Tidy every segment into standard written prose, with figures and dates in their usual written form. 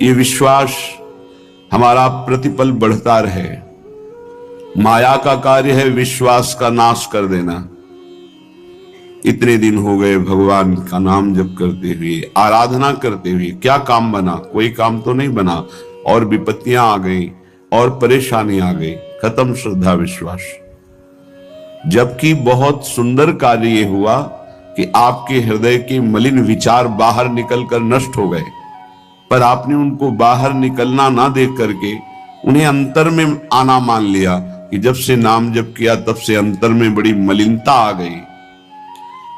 ये विश्वास हमारा प्रतिपल बढ़ता रहे। माया का कार्य है विश्वास का नाश कर देना। इतने दिन हो गए भगवान का नाम जप करते हुए, आराधना करते हुए, क्या काम बना? कोई काम तो नहीं बना, और विपत्तियां आ गई और परेशानी आ गई, खत्म श्रद्धा विश्वास। जबकि बहुत सुंदर कार्य ये हुआ कि आपके हृदय के मलिन विचार बाहर निकलकर नष्ट हो गए, पर आपने उनको बाहर निकलना ना देख करके उन्हें अंतर में आना मान लिया कि जब से नाम जप किया तब से अंतर में बड़ी मलिनता आ गई।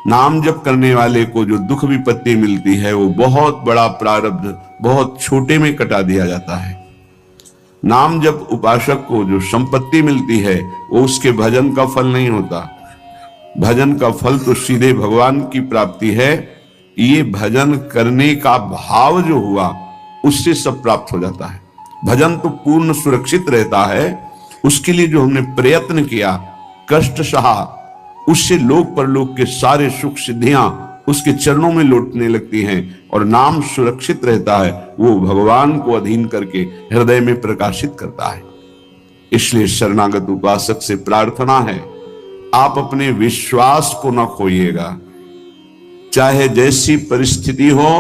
नाम जप करने वाले को जो दुख विपत्ति मिलती है वो बहुत बड़ा प्रारब्ध बहुत छोटे में कटा दिया जाता है। नाम जप उपासक को जो संपत्ति मिलती है वो उसके भजन का फल नहीं होता। भजन का फल तो सीधे भगवान की प्राप्ति है। ये भजन करने का भाव जो हुआ उससे सब प्राप्त हो जाता है। भजन तो पूर्ण सुरक्षित रहता है। उसके लिए जो हमने प्रयत्न किया, कष्ट सहा, उससे लोक परलोक के सारे सुख सिद्धियां उसके चरणों में लौटने लगती हैं और नाम सुरक्षित रहता है। वो भगवान को अधीन करके हृदय में प्रकाशित करता है। इसलिए शरणागत उपासक से प्रार्थना है, आप अपने विश्वास को न खोइएगा। चाहे जैसी परिस्थिति हो,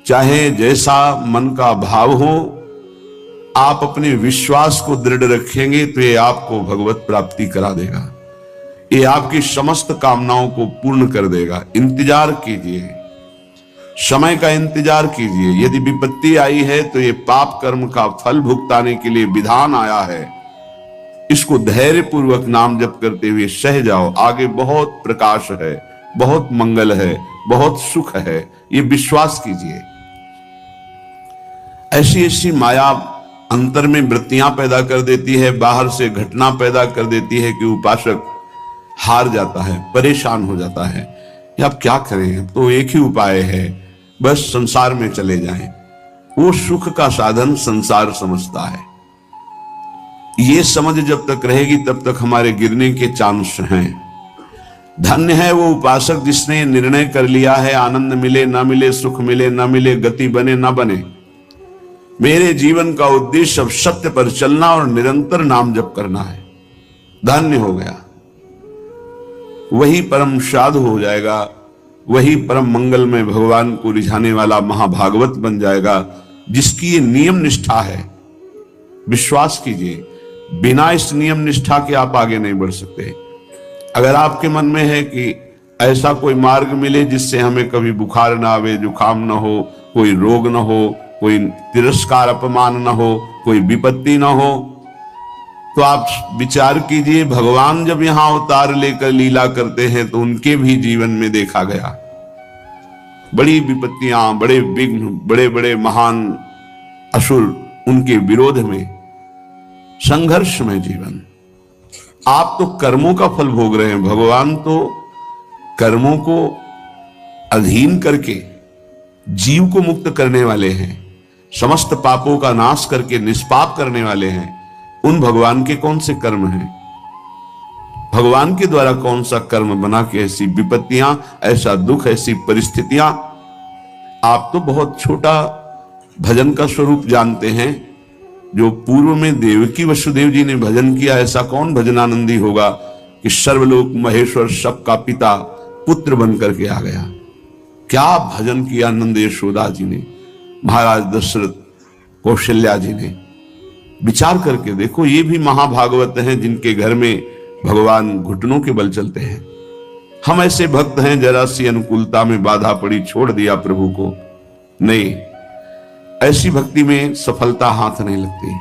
चाहे जैसा मन का भाव हो, आप अपने विश्वास को दृढ़ रखेंगे तो ये आपको भगवत प्राप्ति करा देगा। ये आपकी समस्त कामनाओं को पूर्ण कर देगा। इंतजार कीजिए, समय का इंतजार कीजिए। यदि विपत्ति आई है तो ये पाप कर्म का फल भुगताने के लिए विधान आया है। इसको धैर्य पूर्वक नाम जप करते हुए सह जाओ। आगे बहुत प्रकाश है, बहुत मंगल है, बहुत सुख है, ये विश्वास कीजिए। ऐसी ऐसी माया अंतर में वृत्तियां पैदा कर देती है, बाहर से घटना पैदा कर देती है कि उपासक हार जाता है, परेशान हो जाता है। अब क्या करें? तो एक ही उपाय है, बस संसार में चले जाएं। वो सुख का साधन संसार समझता है। ये समझ जब तक रहेगी तब तक हमारे गिरने के चांस हैं। धन्य है वो उपासक जिसने निर्णय कर लिया है, आनंद मिले ना मिले, सुख मिले ना मिले, गति बने ना बने, मेरे जीवन का उद्देश्य अब सत्य पर चलना और निरंतर नाम जप करना है। धन्य हो गया, वही परम साधु हो जाएगा, वही परम मंगल में भगवान को रिझाने वाला महाभागवत बन जाएगा, जिसकी ये नियम निष्ठा है। विश्वास कीजिए, बिना इस नियम निष्ठा के आप आगे नहीं बढ़ सकते। अगर आपके मन में है कि ऐसा कोई मार्ग मिले जिससे हमें कभी बुखार ना आवे, जुकाम ना हो, कोई रोग ना हो, कोई तिरस्कार अपमान ना हो, कोई विपत्ति ना हो, तो आप विचार कीजिए, भगवान जब यहां अवतार लेकर लीला करते हैं तो उनके भी जीवन में देखा गया बड़ी विपत्तियां, बड़े विघ्न, बड़े बड़े महान असुर, उनके विरोध में संघर्ष में जीवन। आप तो कर्मों का फल भोग रहे हैं, भगवान तो कर्मों को अधीन करके जीव को मुक्त करने वाले हैं, समस्त पापों का नाश करके निष्पाप करने वाले हैं। उन भगवान के कौन से कर्म हैं? भगवान के द्वारा कौन सा कर्म बना कि ऐसी विपत्तियां, ऐसा दुख, ऐसी परिस्थितियां? आप तो बहुत छोटा भजन का स्वरूप जानते हैं। जो पूर्व में देवकी वसुदेव जी ने भजन किया, ऐसा कौन भजनानंदी होगा कि सर्वलोक महेश्वर सबका पिता पुत्र बन करके आ गया। क्या भजन किया नंद यशोदा जी ने, महाराज दशरथ, कौशल्या जी ने। विचार करके देखो, ये भी महाभागवत हैं जिनके घर में भगवान घुटनों के बल चलते हैं। हम ऐसे भक्त हैं, जरा सी अनुकूलता में बाधा पड़ी, छोड़ दिया प्रभु को। नहीं, ऐसी भक्ति में सफलता हाथ नहीं लगती।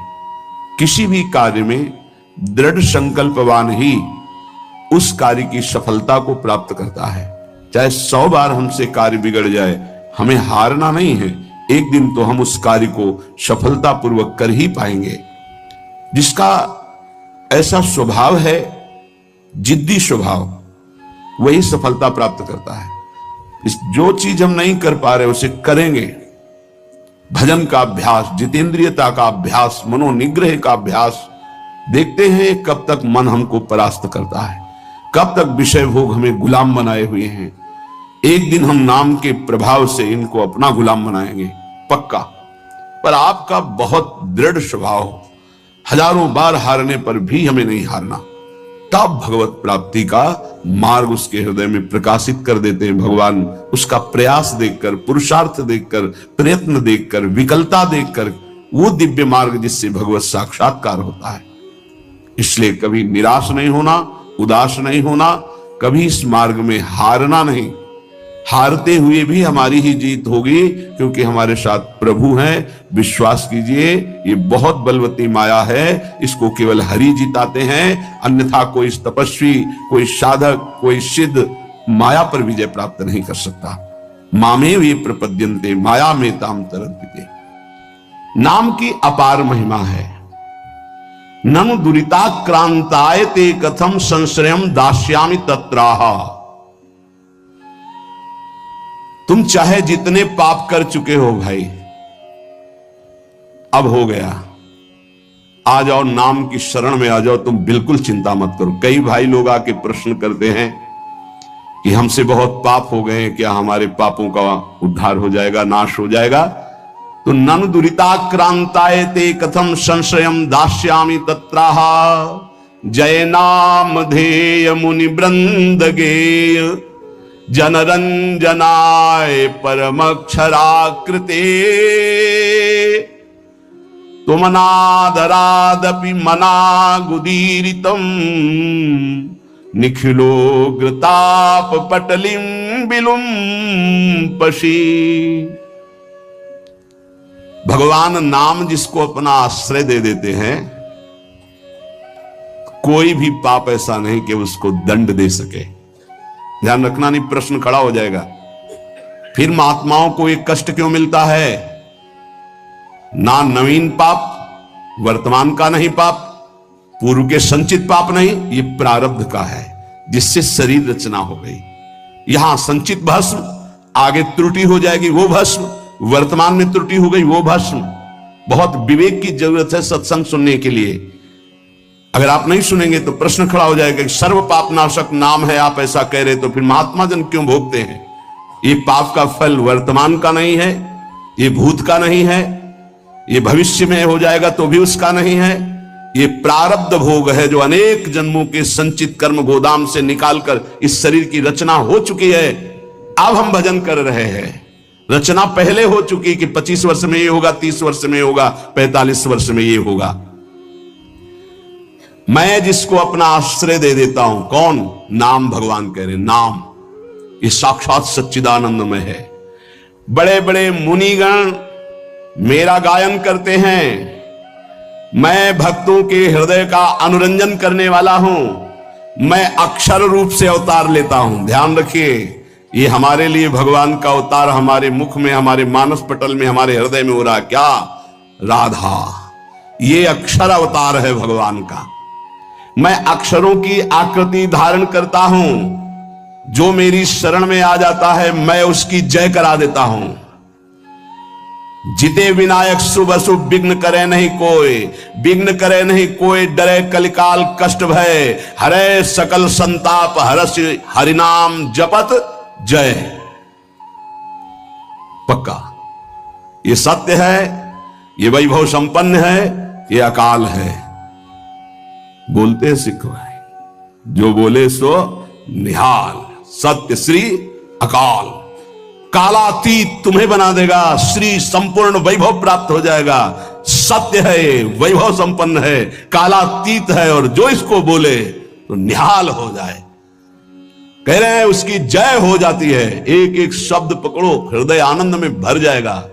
किसी भी कार्य में दृढ़ संकल्पवान ही उस कार्य की सफलता को प्राप्त करता है। चाहे 100 बार हमसे कार्य बिगड़ जाए, हमें हारना नहीं है। एक दिन तो हम उस कार्य को सफलतापूर्वक कर ही पाएंगे। जिसका ऐसा स्वभाव है, जिद्दी स्वभाव, वही सफलता प्राप्त करता है। जो चीज हम नहीं कर पा रहे उसे करेंगे। भजन का अभ्यास, जितेंद्रियता का अभ्यास, मनोनिग्रह का अभ्यास, देखते हैं कब तक मन हमको परास्त करता है, कब तक विषय भोग हमें गुलाम बनाए हुए हैं। एक दिन हम नाम के प्रभाव से इनको अपना गुलाम बनाएंगे, पक्का। पर आपका बहुत दृढ़ स्वभाव, हजारों बार हारने पर भी हमें नहीं हारना। तब भगवत प्राप्ति का मार्ग उसके हृदय में प्रकाशित कर देते हैं भगवान। उसका प्रयास देखकर, पुरुषार्थ देखकर, प्रयत्न देखकर, विकलता देखकर, वो दिव्य मार्ग जिससे भगवत साक्षात्कार होता है। इसलिए कभी निराश नहीं होना, उदास नहीं होना, कभी इस मार्ग में हारना नहीं। हारते हुए भी हमारी ही जीत होगी, क्योंकि हमारे साथ प्रभु हैं। विश्वास कीजिए, ये बहुत बलवती माया है, इसको केवल हरि जिताते हैं। अन्यथा कोई तपस्वी, कोई साधक, कोई सिद्ध माया पर विजय प्राप्त नहीं कर सकता। मामे वे प्रपद्यन्ते माया में ताम तरन्ते। नाम की अपार महिमा है। ननु दुरिताक्रांताय ते कथम संश्रयम दास्यामि तत्राह। तुम चाहे जितने पाप कर चुके हो भाई, अब हो गया, आ जाओ नाम की शरण में आ जाओ, तुम बिल्कुल चिंता मत करो। कई भाई लोग आके प्रश्न करते हैं कि हमसे बहुत पाप हो गए, क्या हमारे पापों का उद्धार हो जाएगा, नाश हो जाएगा? तो ननु दुरिताक्रांताय ते कथम संशयम दास्यामि तत्राह। जय नाम धेय मुनि वृंद गेय जनरंजनाय परमक्षराकृते। तुमनादरादपि मनागुदीरितम निखिलोग्रताप पटलिम विलुम्पशी। भगवान नाम जिसको अपना आश्रय दे देते हैं, कोई भी पाप ऐसा नहीं कि उसको दंड दे सके। ध्यान रखना, नहीं प्रश्न खड़ा हो जाएगा, फिर महात्माओं को एक कष्ट क्यों मिलता है? ना नवीन पाप, वर्तमान का नहीं पाप, पूर्व के संचित पाप नहीं, ये प्रारब्ध का है, जिससे शरीर रचना हो गई। यहां संचित भस्म, आगे त्रुटि हो जाएगी वो भस्म, वर्तमान में त्रुटि हो गई वो भस्म। बहुत विवेक की जरूरत है सत्संग सुनने के लिए। अगर आप नहीं सुनेंगे तो प्रश्न खड़ा हो जाएगा कि सर्व पाप नाशक नाम है, आप ऐसा कह रहे, तो फिर महात्मा जन क्यों भोगते हैं? ये पाप का फल वर्तमान का नहीं है, ये भूत का नहीं है, ये भविष्य में हो जाएगा तो भी उसका नहीं है। ये प्रारब्ध भोग है, जो अनेक जन्मों के संचित कर्म गोदाम से निकालकर इस शरीर की रचना हो चुकी है। अब हम भजन कर रहे हैं, रचना पहले हो चुकी कि 25 वर्ष में ये होगा, 30 वर्ष में होगा, 45 वर्ष में ये होगा। मैं जिसको अपना आश्रय दे देता हूं, कौन? नाम। भगवान कह रहे नाम ये साक्षात सच्चिदानंद में है। बड़े बड़े मुनिगण मेरा गायन करते हैं, मैं भक्तों के हृदय का अनुरंजन करने वाला हूं। मैं अक्षर रूप से अवतार लेता हूं। ध्यान रखिए, ये हमारे लिए भगवान का अवतार हमारे मुख में, हमारे मानस पटल में, हमारे हृदय में हो रहा है। क्या? राधा। ये अक्षर अवतार है भगवान का। मैं अक्षरों की आकृति धारण करता हूं। जो मेरी शरण में आ जाता है, मैं उसकी जय करा देता हूं। जिते विनायक शुभ अशुभ विघ्न करे नहीं कोई, विघ्न करे नहीं कोई, डरे कलिकाल कष्ट भय, हरे सकल संताप हरस हरिनाम जपत जय। पक्का ये सत्य है, ये वैभव संपन्न है, ये अकाल है। बोलते सिख भाई, जो बोले सो निहाल। सत्य श्री अकाल, कालातीत तुम्हें बना देगा, श्री संपूर्ण वैभव प्राप्त हो जाएगा। सत्य है, वैभव संपन्न है, कालातीत है, और जो इसको बोले तो निहाल हो जाए। कह रहे हैं उसकी जय हो जाती है। एक एक शब्द पकड़ो, हृदय आनंद में भर जाएगा।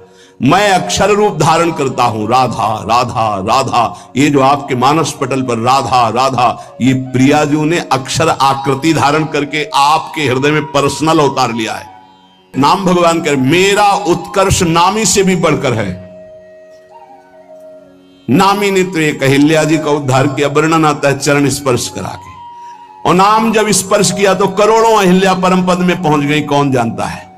मैं अक्षर रूप धारण करता हूं, राधा राधा राधा। ये जो आपके मानस पटल पर राधा राधा, ये प्रियाजू ने अक्षर आकृति धारण करके आपके हृदय में पर्सनल अवतार लिया है। नाम भगवान कर, मेरा उत्कर्ष नामी से भी बढ़कर है। नामी ने तो एक अहिल्या जी का उद्धार किया, वर्णन आता है चरण स्पर्श करा के। और नाम जब स्पर्श किया तो करोड़ों अहिल्या परम पद में पहुंच गई, कौन जानता है।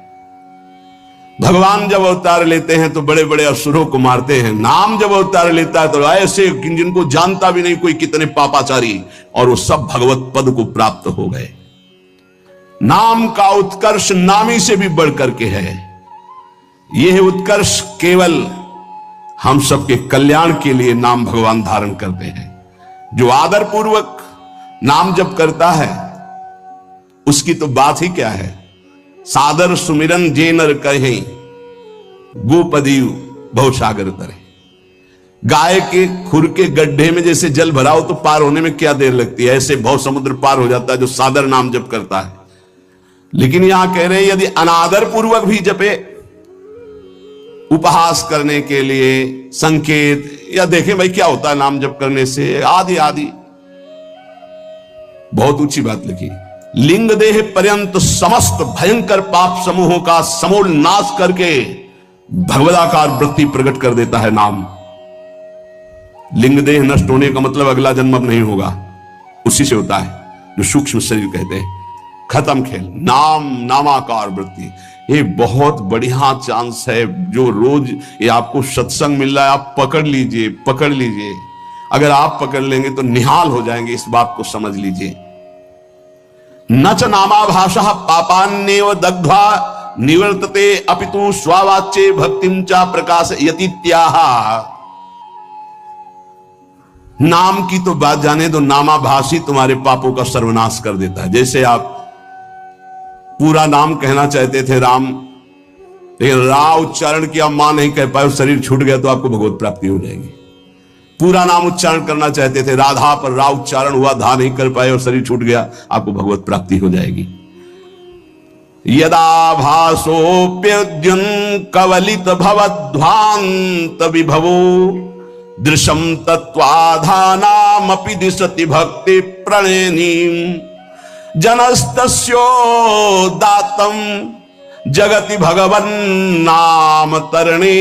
भगवान जब अवतार लेते हैं तो बड़े बड़े असुरों को मारते हैं। नाम जब अवतार लेता है तो ऐसे जिनको जानता भी नहीं कोई, कितने पापाचारी, और वो सब भगवत पद को प्राप्त हो गए। नाम का उत्कर्ष नामी से भी बढ़कर के है। यह उत्कर्ष केवल हम सबके कल्याण के लिए नाम भगवान धारण करते हैं। जो आदर पूर्वक नाम जप करता है उसकी तो बात ही क्या है। सादर सुमिरन जे नर कहे गोपदीव भवसागर तरे। गाय के खुर के गड्ढे में जैसे जल भरा हो तो पार होने में क्या देर लगती है, ऐसे भव समुद्र पार हो जाता है जो सादर नाम जप करता है। लेकिन यहां कह रहे हैं यदि अनादर पूर्वक भी जपे, उपहास करने के लिए, संकेत, या देखें भाई क्या होता है नाम जप करने से, आदि आदि, बहुत ऊंची बात लिखी। लिंग देह पर्यंत समस्त भयंकर पाप समूहों का समूल नाश करके भगवदाकार वृत्ति प्रकट कर देता है नाम। लिंग देह नष्ट होने का मतलब अगला जन्म अब नहीं होगा, उसी से होता है जो सूक्ष्म शरीर कहते हैं। खत्म खेल। नाम नामाकार वृत्ति, ये बहुत बढ़िया चांस है जो रोज ये आपको सत्संग मिल रहा है, आप पकड़ लीजिए, पकड़ लीजिए। अगर आप पकड़ लेंगे तो निहाल हो जाएंगे, इस बात को समझ लीजिए। न च नामाभाषः पापान्येव दग्ध्वा निवर्तते अपितु स्वावाच्ये भक्तिं च प्रकाशयतीत्याह। नाम की तो बात जाने दो, नामाभाषी तुम्हारे पापों का सर्वनाश कर देता है। जैसे आप पूरा नाम कहना चाहते थे राम, लेकिन रा उच्चारण किया, मां नहीं कह पाए, शरीर छूट गया, तो आपको भगवत प्राप्ति हो जाएगी। पूरा नाम उच्चारण करना चाहते थे राधा, पर रा उच्चारण हुआ, धा नहीं कर पाए और शरीर छूट गया, आपको भगवत प्राप्ति हो जाएगी। यदा भासोप्यद्युन कवलित भवध्वांत विभवो दृशम तत्वाधानामपि दिशति भक्ति प्रणयनीम जनस्तस्यो दातम जगति भगवन् नाम तरणे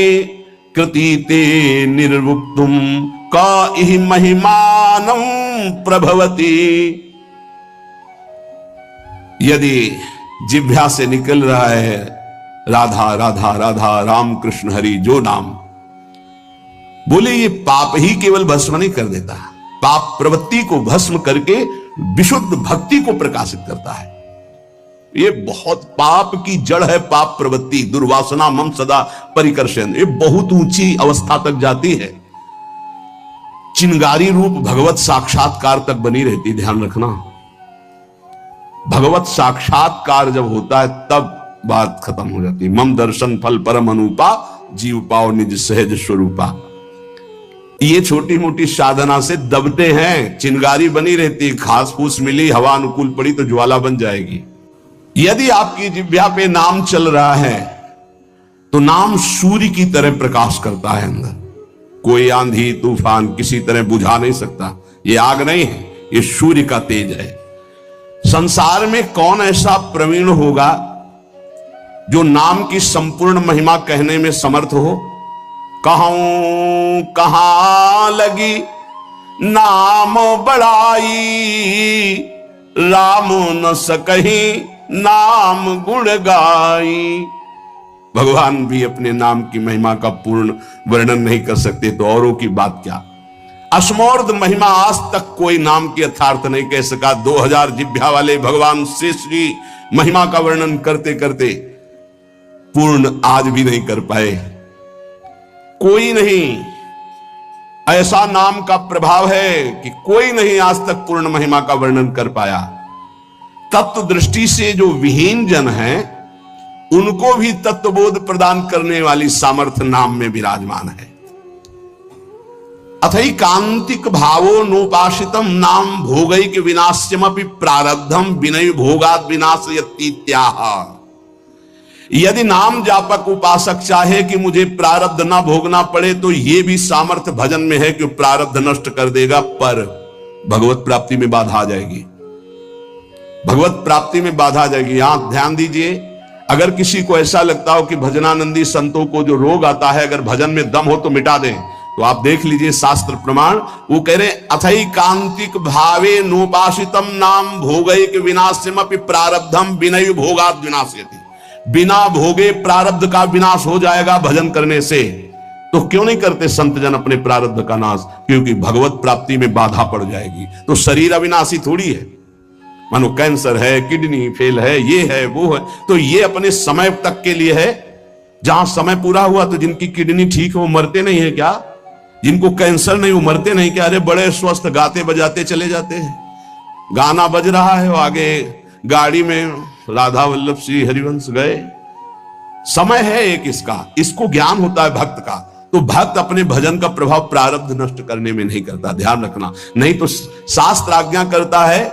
कृतीते निर्वुक्तुम का इहि महिमानं प्रभवति। यदि जिह्वा से निकल रहा है राधा राधा राधा राम कृष्ण हरि जो नाम, बोले ये पाप ही केवल भस्म नहीं कर देता, पाप प्रवृत्ति को भस्म करके विशुद्ध भक्ति को प्रकाशित करता है। ये बहुत, पाप की जड़ है पाप प्रवृत्ति, दुर्वासना मम सदा परिकर्षण, ये बहुत ऊंची अवस्था तक जाती है, चिंगारी रूप भगवत साक्षात्कार तक बनी रहती। ध्यान रखना, भगवत साक्षात्कार जब होता है तब बात खत्म हो जाती है। मम दर्शन फल परम अनुपा जीव पाओ निज सहज स्वरूपा। ये छोटी मोटी साधना से दबते हैं, चिंगारी बनी रहती, घास फूस मिली, हवा अनुकूल पड़ी तो ज्वाला बन जाएगी। यदि आपकी जिह्वा पे नाम चल रहा है तो नाम सूर्य की तरह प्रकाश करता है अंदर। कोई आंधी तूफान किसी तरह बुझा नहीं सकता। ये आग नहीं है, ये सूर्य का तेज है। संसार में कौन ऐसा प्रवीण होगा जो नाम की संपूर्ण महिमा कहने में समर्थ हो। कहूं कहां लगी नाम बड़ाई, राम न सकही नाम गुण गाई। भगवान भी अपने नाम की महिमा का पूर्ण वर्णन नहीं कर सकते तो औरों की बात क्या। असमोर्ध महिमा आज तक कोई नाम की यथार्थ नहीं कह सका। 2000 जिह्वा वाले भगवान शेष की महिमा का वर्णन करते करते पूर्ण आज भी नहीं कर पाए। कोई नहीं, ऐसा नाम का प्रभाव है कि कोई नहीं आज तक पूर्ण महिमा का वर्णन कर पाया। तत्व दृष्टि से जो विहीन जन हैं उनको भी तत्वबोध प्रदान करने वाली सामर्थ्य नाम में विराजमान है। अथैकांतिक भावो नोपासितम नाम भोगैक विनाश्यमपि प्रारब्धम विनय भोगाद विनाशयतीत्याह। यदि नाम जापक उपासक चाहे कि मुझे प्रारब्ध ना भोगना पड़े तो यह भी सामर्थ्य भजन में है कि प्रारब्ध नष्ट कर देगा, पर भगवत प्राप्ति में बाधा आ जाएगी। भगवत प्राप्ति में बाधा आ जाएगी। यहां ध्यान दीजिए, अगर किसी को ऐसा लगता हो कि भजनानंदी संतों को जो रोग आता है अगर भजन में दम हो तो मिटा दें, तो आप देख लीजिए शास्त्र प्रमाण। वो कह रहे अथैकांतिक भावे नोपासितम नाम भोगैक विनाश्यमपि प्रारब्धम विनय भोगाद विनाशयति। बिना भोगे प्रारब्ध का विनाश हो जाएगा भजन करने से। तो क्यों नहीं करते संत जन अपने प्रारब्ध का नाश? क्योंकि भगवत प्राप्ति में बाधा पड़ जाएगी। तो शरीर अविनाशी थोड़ी है, मानो कैंसर है, किडनी फेल है, ये है वो है, तो ये अपने समय तक के लिए है। जहां समय पूरा हुआ तो जिनकी किडनी ठीक है वो मरते नहीं है क्या? जिनको कैंसर नहीं वो मरते नहीं क्या? अरे बड़े स्वस्थ गाते बजाते चले जाते हैं। गाना बज रहा है, वो आगे गाड़ी में राधा वल्लभ श्री हरिवंश गए। समय है एक इसको ज्ञान होता है भक्त का। तो भक्त अपने भजन का प्रभाव प्रारब्ध नष्ट करने में नहीं करता, ध्यान रखना। नहीं तो शास्त्र आज्ञा करता है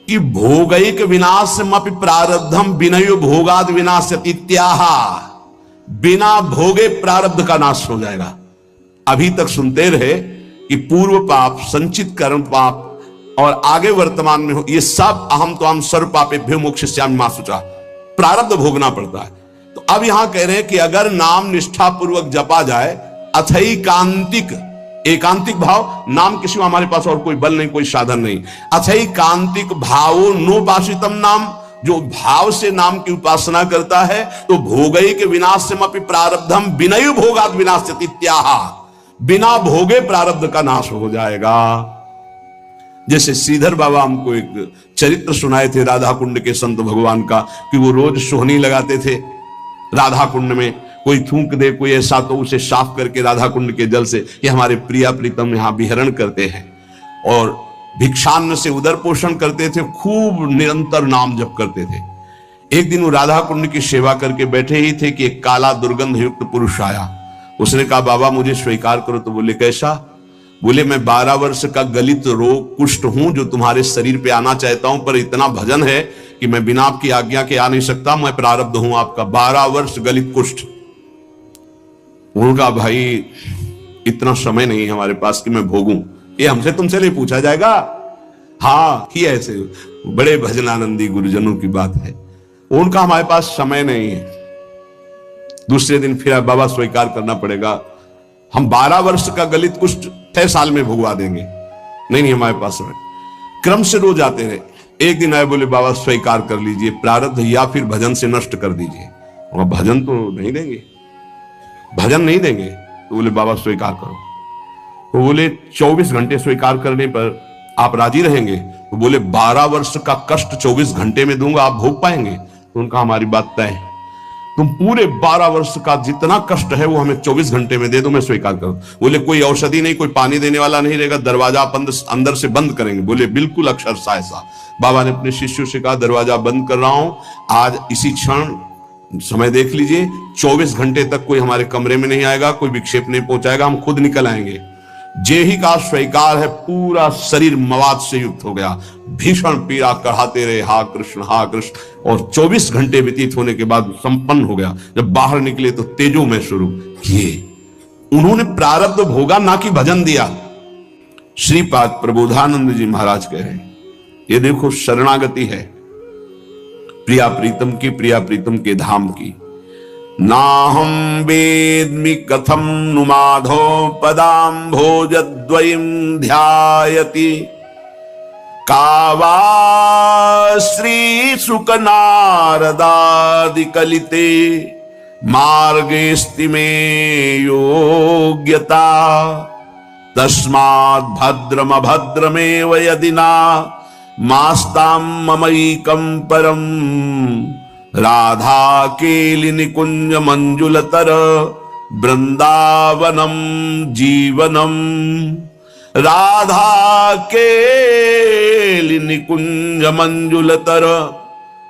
कि भोगैक विनाशमपि प्रारब्धम विनयो भोगाद विनाश्यति इत्याह। बिना भोगे प्रारब्ध का नाश हो जाएगा। अभी तक सुनते रहे कि पूर्व पाप, संचित कर्म पाप और आगे वर्तमान में हो, ये सब अहम तो हम सर्व पापेभ्यो मोक्षयिष्यामि मा शुचा, प्रारब्ध भोगना पड़ता है। तो अब यहां कह रहे हैं कि अगर नाम निष्ठा पूर्वक जपा जाए, अथैकांतिक, एकांतिक भाव, नाम किसी हमारे पास और कोई बल नहीं, कोई साधन नहीं, अथैकांतिक भावो नोपासितम नाम, जो भाव से नाम की उपासना करता है तो भोगैक विनाशमपि प्रारब्धम विनयो भोगाद विनाश्यति इत्याह। बिना भोगे प्रारब्ध का नाश हो जाएगा। जैसे श्रीधर बाबा हमको एक चरित्र सुनाए थे राधा कुंड के संत भगवान का, कि वो रोज सोहनी लगाते थे राधा कुंड में। कोई थूक दे कोई ऐसा तो उसे साफ करके राधा कुंड के जल से, ये हमारे प्रिया प्रीतम यहाँ विहरण करते हैं। और भिक्षान्न से उदर पोषण करते थे, खूब निरंतर नाम जप करते थे। एक दिन वो राधा कुंड की सेवा करके बैठे ही थे कि एक काला दुर्गंध युक्त पुरुष आया। उसने कहा, बाबा मुझे स्वीकार करो। तो बोले, कैसा? बोले, मैं 12 वर्ष का गलित रोग कुष्ठ हूं, जो तुम्हारे शरीर पे आना चाहता हूं, पर इतना भजन है कि मैं बिना आपकी आज्ञा के आ नहीं सकता। मैं प्रारब्ध हूं आपका, 12 वर्ष गलित कुष्ठ। उनका भाई इतना समय नहीं है हमारे पास कि मैं भोगूं, ये हमसे तुमसे नहीं पूछा जाएगा। हाँ, ही ऐसे बड़े भजनानंदी गुरुजनों की बात है। उनका हमारे पास समय नहीं है। दूसरे दिन फिर बाबा स्वीकार करना पड़ेगा, हम 12 वर्ष का गलित कुष्ठ 6 साल में भुगवा देंगे। नहीं हमारे पास समय। क्रम से रोज आते रहे। एक दिन आए, बोले बाबा स्वीकार कर लीजिए प्रारब्ध, या फिर भजन से नष्ट कर दीजिए। और भजन तो नहीं देंगे, भजन नहीं देंगे। तो बोले बाबा स्वीकार करो। तो बोले 24 घंटे स्वीकार करने पर आप राजी रहेंगे? तो बोले 12 वर्ष का कष्ट 24 घंटे में दूंगा, आप भोग पाएंगे? तो उनका हमारी बात तय है, तुम पूरे 12 वर्ष का जितना कष्ट है वो हमें 24 घंटे में दे दो, मैं स्वीकार करूं। बोले कोई औषधि नहीं, कोई पानी देने वाला नहीं रहेगा, दरवाजा अंदर से बंद करेंगे। बोले बिल्कुल अक्षरशः ऐसा। बाबा ने अपने शिष्यों से कहा, दरवाजा बंद कर रहा हूं, आज इसी क्षण समय देख लीजिए, 24 घंटे तक कोई हमारे कमरे में नहीं आएगा, कोई विक्षेप नहीं पहुंचाएगा, हम खुद निकल आएंगे। जे ही का स्वीकार है, पूरा शरीर मवाद से युक्त हो गया, भीषण पीड़ा कढ़ाते रहे, हा कृष्ण हा कृष्ण। और 24 घंटे व्यतीत होने के बाद संपन्न हो गया। जब बाहर निकले तो तेजो में शुरू किए। उन्होंने प्रारब्ध भोगा, ना कि भजन दिया। श्रीपाद प्रबोधानंद जी महाराज कह रहे हैं, ये देखो शरणागति है प्रिया प्रीतम की, प्रिया प्रीतम के धाम की। नाहं वेद्मि कथं नु माधो पदाम्भोजद्वयं ध्यायति, का वा श्रीशुक नारदादिकलिते मार्गेऽस्ति मे योग्यता, तस्माद् भद्रमभद्रमेव यदि ना मास्तां ममैकं परम्, राधा केलि निकुंज मंजुलतर वृंदावनम जीवनम, राधा केलि निकुंज मंजुलतर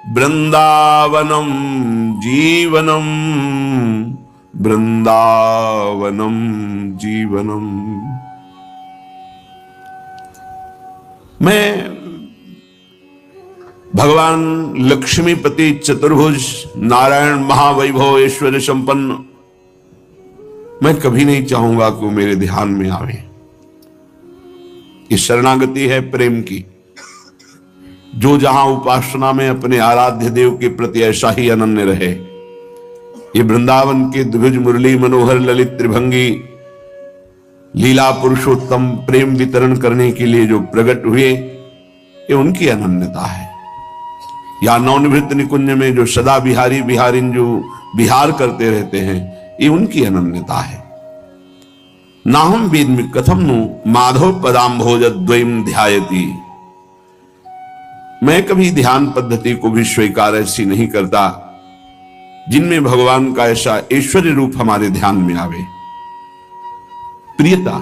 वृंदावनम जीवनम, वृंदावनम जीवनम। मैं भगवान लक्ष्मीपति चतुर्भुज नारायण महावैभव ऐश्वर्य संपन्न, मैं कभी नहीं चाहूंगा कि वो मेरे ध्यान में आवे। ये शरणागति है प्रेम की। जो जहां उपासना में अपने आराध्य देव के प्रति ऐसा ही अनन्य रहे। ये वृंदावन के द्विभुज मुरली मनोहर ललित त्रिभंगी लीला पुरुषोत्तम प्रेम वितरण करने के लिए जो प्रकट हुए, ये उनकी अनन्यता है। या नवनिवृत्त निकुंज में जो सदा बिहारी बिहारिन जो बिहार करते रहते हैं, ये उनकी अनन्यता है। नाहं वेद्मि कथं नु माधव पदाम्भोजद्वयं ध्यायति। मैं कभी ध्यान पद्धति को भी स्वीकार ऐसी नहीं करता जिनमें भगवान का ऐसा ऐश्वर्य रूप हमारे ध्यान में आवे। प्रियता,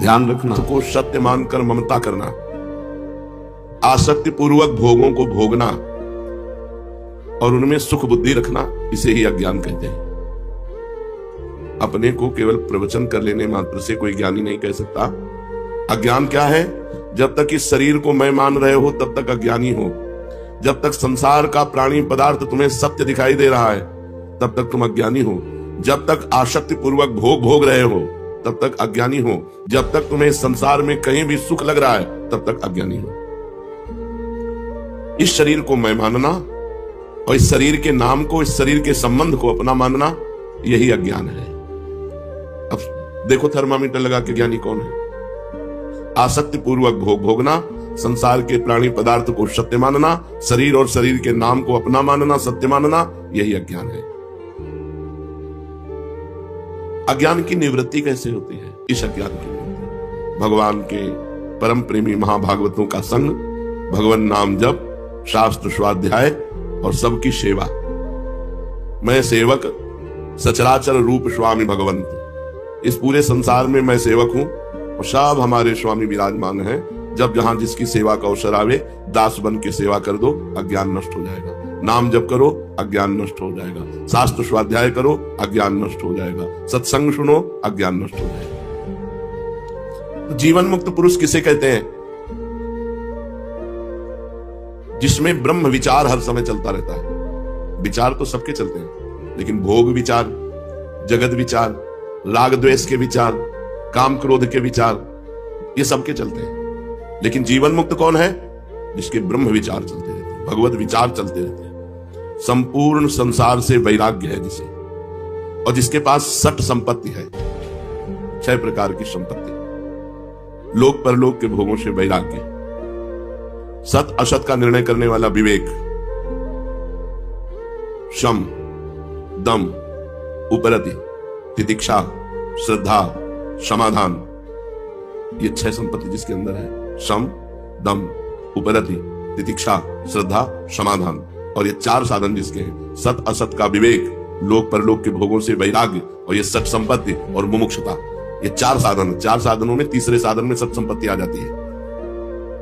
ध्यान रखना को सत्य मानकर ममता करना, आसक्ति पूर्वक भोगों को भोगना और उनमें सुख बुद्धि रखना, इसे ही अज्ञान कहते हैं। अपने को केवल प्रवचन कर लेने मात्र से कोई ज्ञानी नहीं कह सकता। अज्ञान क्या है? जब तक इस शरीर को मैं मान रहे हो तब तक अज्ञानी हो। जब तक संसार का प्राणी पदार्थ तुम्हें सत्य दिखाई दे रहा है तब तक तुम अज्ञानी हो। जब तक आसक्ति पूर्वक भोग रहे हो तब तक अज्ञानी हो। जब तक तुम्हें संसार में कहीं भी सुख लग रहा है तब तक अज्ञानी हो। इस शरीर को मैं मानना और इस शरीर के नाम को, इस शरीर के संबंध को अपना मानना, यही अज्ञान है। अब देखो थर्मामीटर लगा के ज्ञानी कौन है? आसक्ति पूर्वक भोगना, संसार के प्राणी पदार्थ को सत्य मानना, शरीर और शरीर के नाम को अपना मानना, सत्य मानना, यही अज्ञान है। अज्ञान की निवृत्ति कैसे होती है? इस अज्ञान की निवृत्ति भगवान के परम प्रेमी महाभागवतों का संग, भगवान नाम जप, शास्त्र स्वाध्याय और सबकी सेवा। मैं सेवक, सचराचर रूप स्वामी भगवंत। इस पूरे संसार में मैं सेवक हूं और सब हमारे स्वामी विराजमान हैं। जब जहां जिसकी सेवा का अवसर आवे, दास बन के सेवा कर दो, अज्ञान नष्ट हो जाएगा। नाम जप करो, अज्ञान नष्ट हो जाएगा। शास्त्र स्वाध्याय करो, अज्ञान नष्ट हो जाएगा। सत्संग सुनो, अज्ञान नष्ट हो जाएगा। जीवन मुक्त पुरुष किसे कहते हैं? जिसमें ब्रह्म विचार हर समय चलता रहता है। विचार तो सबके चलते हैं, लेकिन भोग विचार, जगत विचार, राग द्वेष के विचार, काम क्रोध के विचार, ये सबके चलते हैं। लेकिन जीवन मुक्त कौन है? जिसके ब्रह्म विचार चलते रहते हैं, भगवत विचार चलते रहते हैं, संपूर्ण संसार से वैराग्य है जिसे, और जिसके पास सठ संपत्ति है, 6 प्रकार की संपत्ति, लोक परलोक के भोगों से वैराग्य, सत असत का निर्णय करने वाला विवेक, शम, दम, उपरति, तितिक्षा, श्रद्धा, समाधान, ये 6 संपत्ति जिसके अंदर है। शम, दम, उपरति, तितिक्षा, श्रद्धा, समाधान, और ये 4 साधन जिसके हैं। सत असत का विवेक, लोक परलोक के भोगों से वैराग्य, और ये सत संपत्ति और मुमुक्षुता, ये 4 साधन। 4 साधनों में तीसरे साधन में सत संपत्ति आ जाती है।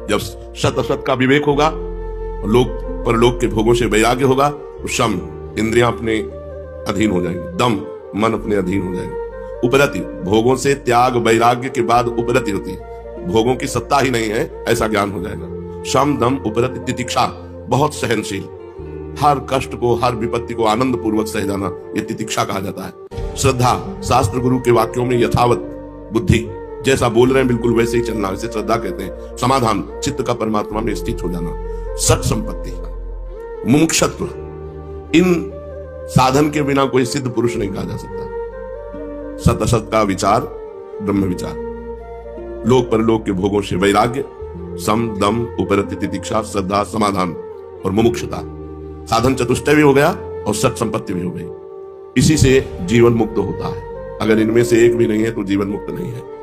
जब सत असत का विवेक होगा, लोक परलोक के भोगों से वैराग्य होगा, तो शम, इंद्रियां अपने अधीन हो जाएंगी, दम, मन अपने अधीन हो जाएगा, उपरति, भोगों से त्याग वैराग्य के बाद उपरति होती है, भोगों की सत्ता ही नहीं है, ऐसा ज्ञान हो जाएगा। शम, दम, उपरति, तितिक्षा, बहुत सहनशील, हर कष्ट को, हर विपत्ति को आनंद पूर्वक सह जाना, ये तितिक्षा कहा जाता है। श्रद्धा, शास्त्र गुरु के वाक्यों में यथावत बुद्धि, जैसा बोल रहे हैं बिल्कुल वैसे ही चलना, इसे श्रद्धा कहते हैं। समाधान, चित्त का परमात्मा में स्थित हो जाना। सत संपत्ति, मुमुक्षत्व, इन साधन के बिना कोई सिद्ध पुरुष नहीं कहा जा सकता। सत असत का विचार, ब्रह्म विचार, लोक परलोक के भोगों से वैराग्य, सम, दम, उपरति, तितिक्षा, श्रद्धा, समाधान और मुमुक्षुता, साधन चतुष्टय भी हो गया और सत संपत्ति भी हो गई। इसी से जीवन मुक्त होता है। अगर इनमें से एक भी नहीं है तो जीवन मुक्त नहीं है।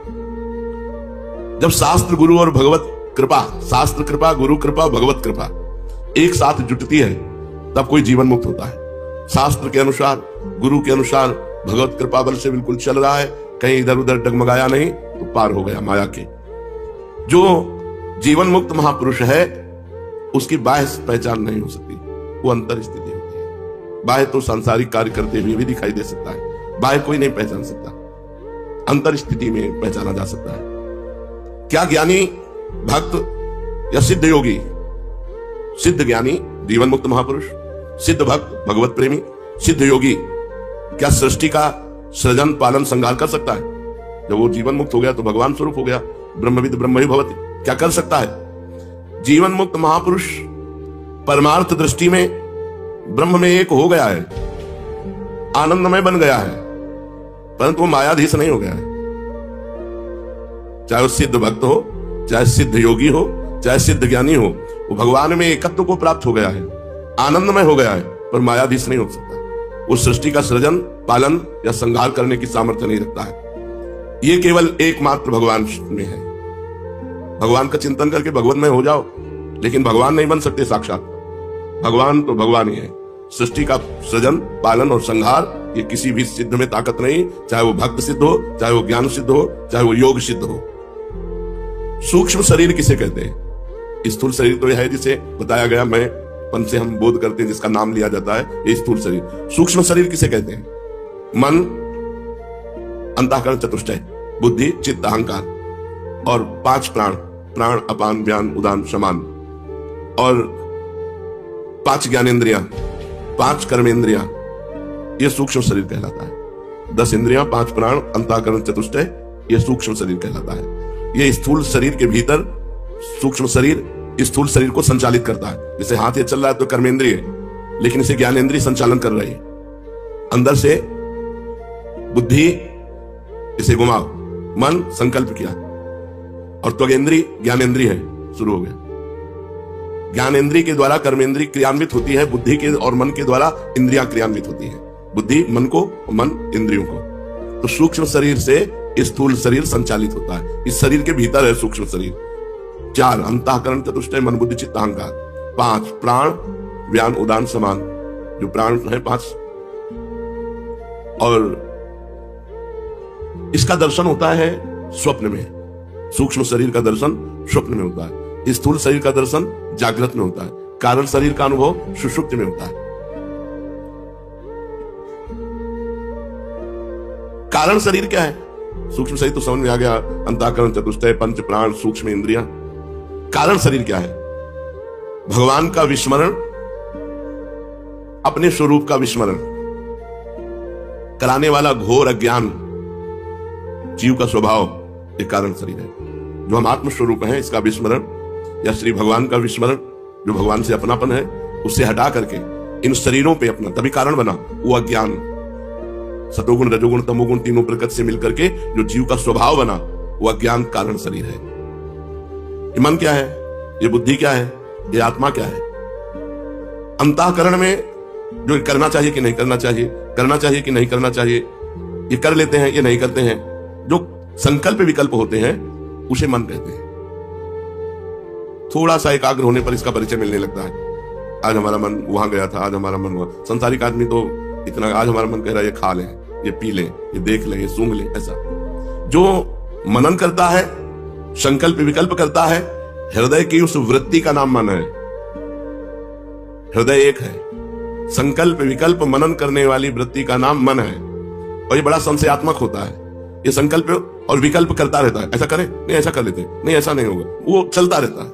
जब शास्त्र गुरु और भगवत कृपा, शास्त्र कृपा, गुरु कृपा, भगवत कृपा एक साथ जुटती है, तब कोई जीवन मुक्त होता है। शास्त्र के अनुसार, गुरु के अनुसार, भगवत कृपा बल से बिल्कुल चल रहा है, कहीं इधर उधर डगमगाया नहीं, तो पार हो गया माया के। जो जीवन मुक्त महापुरुष है, उसकी बाह्य पहचान नहीं हो सकती, वो अंतर स्थिति होती है। बाह्य तो सांसारिक कार्य करते हुए भी दिखाई दे सकता है, बाह्य कोई नहीं पहचान सकता, अंतर स्थिति में पहचाना जा सकता है। क्या ज्ञानी भक्त या सिद्ध योगी? सिद्ध ज्ञानी जीवन मुक्त महापुरुष, सिद्ध भक्त भगवत प्रेमी, सिद्ध योगी क्या सृष्टि का सृजन पालन संहार कर सकता है? जब वो जीवन मुक्त हो गया तो भगवान स्वरूप हो गया, ब्रह्मविद ब्रह्म ही भवति, क्या कर सकता है? जीवन मुक्त महापुरुष परमार्थ दृष्टि में ब्रह्म में एक हो गया है, आनंदमय बन गया है, परंतु वो मायाधीश नहीं हो गया है। चाहे वो सिद्ध भक्त हो, चाहे सिद्ध योगी हो, चाहे सिद्ध ज्ञानी हो, वो भगवान में एकत्व को प्राप्त हो गया है, आनंदमय हो गया है, पर मायाधीश नहीं हो सकता। वो सृष्टि का सृजन, पालन या संहार करने की सामर्थ्य नहीं रखता है। ये केवल एकमात्र भगवान में है। भगवान का चिंतन करके भगवत में हो जाओ, लेकिन भगवान नहीं बन सकते साक्षात। भगवान तो भगवान ही है, सृष्टि का सृजन, पालन और संहार, ये किसी भी सिद्ध में ताकत नहीं, चाहे वो भक्त सिद्ध हो, चाहे वो ज्ञान सिद्ध हो, चाहे वो योग सिद्ध हो। सूक्ष्म शरीर किसे कहते हैं? स्थूल शरीर तो यह है जिसे बताया गया, मैं मन से हम बोध करते हैं, जिसका नाम लिया जाता है, ये स्थूल शरीर। सूक्ष्म शरीर किसे कहते हैं? मन, अंतःकरण चतुष्टय, बुद्धि, चित्त, अहंकार और 5 प्राण, प्राण, अपान, व्यान, उदान, समान, और 5 ज्ञानेंद्रियां, 5 कर्मेंद्रियां, ये सूक्ष्म शरीर कहलाता है। 10 इंद्रियां, 5 प्राण, अंतःकरण चतुष्टय, ये सूक्ष्म शरीर कहलाता है। ये स्थूल शरीर के भीतर सूक्ष्म शरीर स्थूल शरीर को संचालित करता है। जैसे हाथ ये चल रहा है तो कर्मेंद्रिय, लेकिन इसे ज्ञानेंद्रिय संचालन कर रही है। अंदर से बुद्धि इसे घुमाओ, मन संकल्प किया, और त्वगेंद्रिय ज्ञानेंद्रिय है, शुरू हो गया। ज्ञानेंद्रिय के द्वारा कर्मेंद्रिय क्रियान्वित होती है, बुद्धि के और मन के द्वारा इंद्रियां क्रियान्वित होती है, बुद्धि मन को, मन इंद्रियों को। तो सूक्ष्म शरीर से स्थूल शरीर संचालित होता है। इस शरीर के भीतर है सूक्ष्म शरीर। 4 अंतःकरण चतुष्टय, मन, बुद्धि, चित्त, अहंकार। 5 प्राण, व्यान, उदान, समान, जो प्राण है 5। और इसका दर्शन होता है स्वप्न में। सूक्ष्म शरीर का दर्शन स्वप्न में होता है, स्थूल शरीर का दर्शन जागृत में होता है, कारण शरीर का अनुभव सुषुप्ति में होता है। कारण शरीर क्या है? सूक्ष्म शरीर तो समझ में आ गया, अंतःकरण चतुष्टय, पंच प्राण, सूक्ष्म इंद्रियां। कारण शरीर क्या है? भगवान का विस्मरण, अपने स्वरूप का विस्मरण कराने वाला घोर अज्ञान, जीव का स्वभाव, एक कारण शरीर है। जो हम आत्म स्वरूप हैं, इसका विस्मरण, या श्री भगवान का विस्मरण, जो भगवान से अपनापन है, उससे हटा करके इन शरीरों पे अपना, तभी कारण बना वो अज्ञान। सतोगुण, रजोगुण, तमोगुण, तीनों प्रकृति से मिलकर के जो जीव का स्वभाव बना, वो अज्ञान कारण शरीर है। ये मन क्या है? ये बुद्धि क्या है? ये आत्मा क्या है? अंतःकरण में जो करना चाहिए कि नहीं करना चाहिए, करना चाहिए कि नहीं करना चाहिए, ये कर लेते हैं, ये नहीं करते हैं, जो संकल्प विकल्प होते हैं, उसे मन कहते हैं। थोड़ा सा एकाग्र होने पर इसका परिचय मिलने लगता है। आज हमारा मन वहां गया था, आज हमारा मन वहां। संसारिक आदमी तो इतना, आज हमारा मन कह रहा है ये खा लें, ये पी लें, ये देख लें, ये सूंघ लें, ऐसा। जो मनन करता है, संकल्प विकल्प करता है, हृदय की उस वृत्ति का नाम मन है। हृदय एक है, संकल्प विकल्प मनन करने वाली वृत्ति का नाम मन है। और ये बड़ा संशयात्मक होता है। ये संकल्प और विकल्प करता रहता है, ऐसा करें, नहीं ऐसा कर लेते, नहीं ऐसा नहीं होगा, वो चलता रहता है।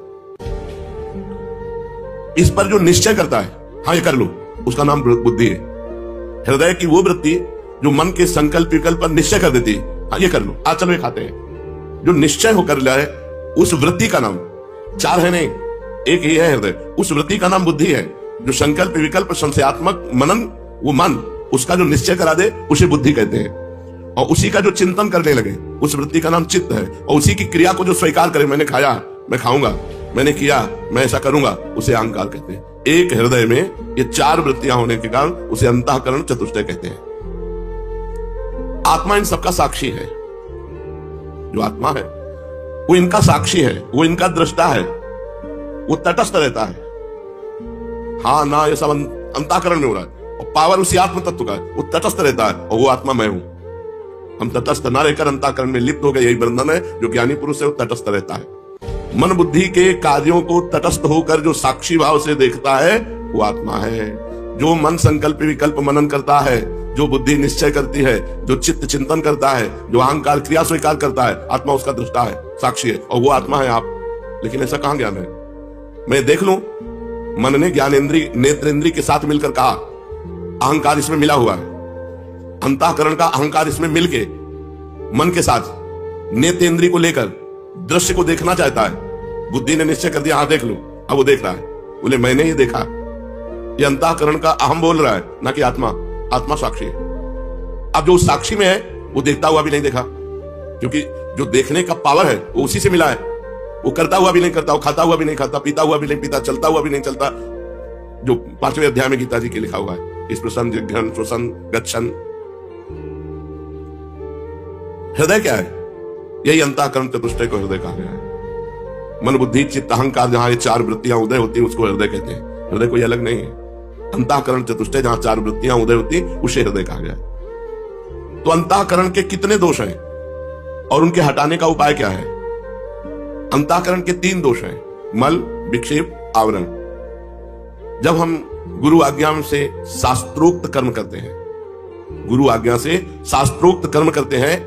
इस पर जो निश्चय करता है, हाँ ये कर लो, उसका नाम बुद्धि है। हृदय की वो वृत्ति जो मन के संकल्प विकल्प पर निश्चय कर देती है, हाँ ये कर लो, आज चलो ये खाते हैं। जो निश्चय होकर लिया है, उस वृत्ति का नाम, 4 है नहीं, एक ही है हृदय, उस वृत्ति का नाम बुद्धि है। जो संकल्प विकल्प संशयात्मक मनन, वो मन, उसका जो निश्चय करा दे, उसे बुद्धि कहते हैं। और उसी का जो चिंतन करने लगे, उस वृत्ति का नाम चित्त है। और उसी की क्रिया को जो स्वीकार करे, मैंने खाया, मैं खाऊंगा, मैंने किया, मैं ऐसा करूंगा, उसे अहंकार कहते हैं। एक हृदय में ये 4 वृत्तियां होने के कारण उसे अंतःकरण चतुष्टय कहते हैं। आत्मा इन सबका साक्षी है। जो आत्मा है वो इनका साक्षी है, वो इनका दृष्टा है, वो तटस्थ रहता है। हाँ ना, ये सब अंतःकरण में हो रहा है, और पावर उसी आत्म तत्व का है, वो तटस्थ रहता है, और वो आत्मा मैं हूं। हम तटस्थ ना रहकर अंतःकरण में लिप्त हो गए, यही बंधन है। जो ज्ञानी पुरुष है वो तटस्थ रहता है। मन बुद्धि के कार्यों को तटस्थ होकर जो साक्षी भाव से देखता है, वो आत्मा है। जो मन संकल्प विकल्प मनन करता है, जो बुद्धि निश्चय करती है, जो चित्त चिंतन करता है, जो अहंकार क्रिया स्वीकार करता है, आत्मा उसका दृष्टा है, साक्षी है, और वो आत्मा है आप। लेकिन ऐसा कहां ज्ञान है? मैं देख लूं, मन ने ज्ञानेंद्रिय नेत्रेंद्रिय के साथ मिलकर कहा, अहंकार इसमें मिला हुआ है। अंतःकरण का अहंकार इसमें मिलके मन के साथ नेत्रेंद्रिय को लेकर दृश्य को देखना चाहता है। बुद्धि ने निश्चय कर दिया, हाँ देख लो, अब वो देख रहा है। बोले मैंने ही देखा। ये अंतःकरण का अहम बोल रहा है, ना कि आत्मा। आत्मा साक्षी है। अब जो उस साक्षी में है, वो देखता हुआ भी नहीं देखा, क्योंकि जो देखने का पावर है वो उसी से मिला है। वो करता हुआ भी नहीं करता, वो खाता हुआ भी नहीं खाता, पीता हुआ भी नहीं पीता, चलता हुआ भी नहीं चलता। जो 5वें अध्याय में गीता जी के लिखा हुआ है, इस प्रसन्न जिघ्रन श्वसन गच्छन। हृदय क्या है? यही अंतःकरण चतुष्टय को हृदय कहा गया है। मन बुद्धि चित्त अहंकार, जहां ये 4 वृत्तियां उदय होती हैं, उसको हृदय कहते हैं। हृदय कोई अलग नहीं है। अंतःकरण चतुष्टय, जहां 4 वृत्तियां उदय होती उसे हृदय कहा गया। तो अंतःकरण के कितने दोष हैं और उनके हटाने का उपाय क्या है? अंतःकरण के 3 दोष हैं, मल, विक्षेप, आवरण। जब हम गुरु आज्ञा से शास्त्रोक्त कर्म करते हैं, गुरु आज्ञा से शास्त्रोक्त कर्म करते हैं,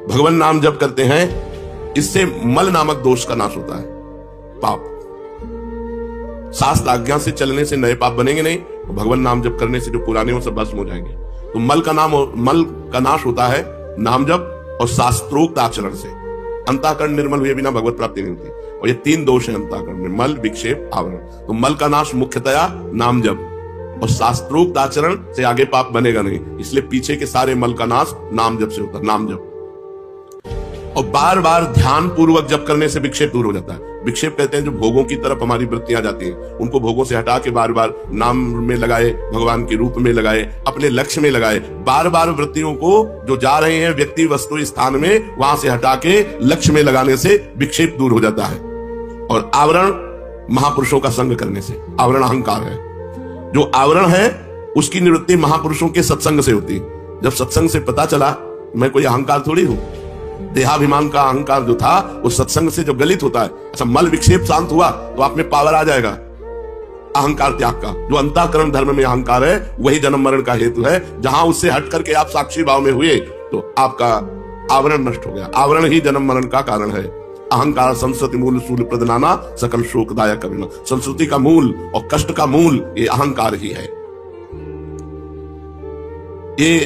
भगवान नाम जप करते हैं, इससे मल नामक दोष का नाश होता है, पाप। शास्त्र आज्ञा से चलने से नए पाप बनेंगे नहीं, भगवान नाम जप करने से जो पुराने हो सब भस्म हो जाएंगे। तो मल का नाश होता है नाम जप और शास्त्रोक्त आचरण से। अंतःकरण निर्मल हुए बिना भगवत प्राप्ति नहीं होती। और ये 3 दोष हैं अंतःकरण में, मल, विक्षेप, आवरण। तो मल का नाश मुख्यतया नाम जप और शास्त्रोक्त आचरण से आगे पाप बनेगा नहीं, इसलिए पीछे के सारे मल का नाश नाम जप से होता है, नाम जप। और बार बार ध्यान पूर्वक जप करने से विक्षेप दूर हो जाता है। विक्षेप कहते हैं जो भोगों की तरफ हमारी वृत्तियां जाती हैं, उनको भोगों से हटा के बार बार नाम में लगाए, भगवान के रूप में लगाए, अपने लक्ष्य में लगाए। बार बार वृत्तियों को जो जा रहे हैं व्यक्ति वस्तु स्थान में, वहां से हटा के लक्ष्य में लगाने से विक्षेप दूर हो जाता है। और आवरण महापुरुषों का संग करने से, आवरण अहंकार है, जो आवरण है उसकी निवृत्ति महापुरुषों के सत्संग से होती है। जब सत्संग से पता चला मैं कोई अहंकार थोड़ी हूं, देहाभिमान का अहंकार जो था वो सत्संग से जब गलित होता है, अच्छा मल विक्षेप शांत हुआ तो आप में पावर आ जाएगा अहंकार त्याग का। जो अंतःकरण धर्म में अहंकार है वही जन्म मरण का हेतु है। जहां उससे हट करके आप साक्षी भाव में हुए तो आपका आवरण नष्ट हो गया। आवरण ही जन्म मरण का कारण है। अहंकार संस्कृति मूल सूल प्रदनाना सकल शोकदायक कविना। संस्कृति का मूल और कष्ट का मूल ये अहंकार ही है। ये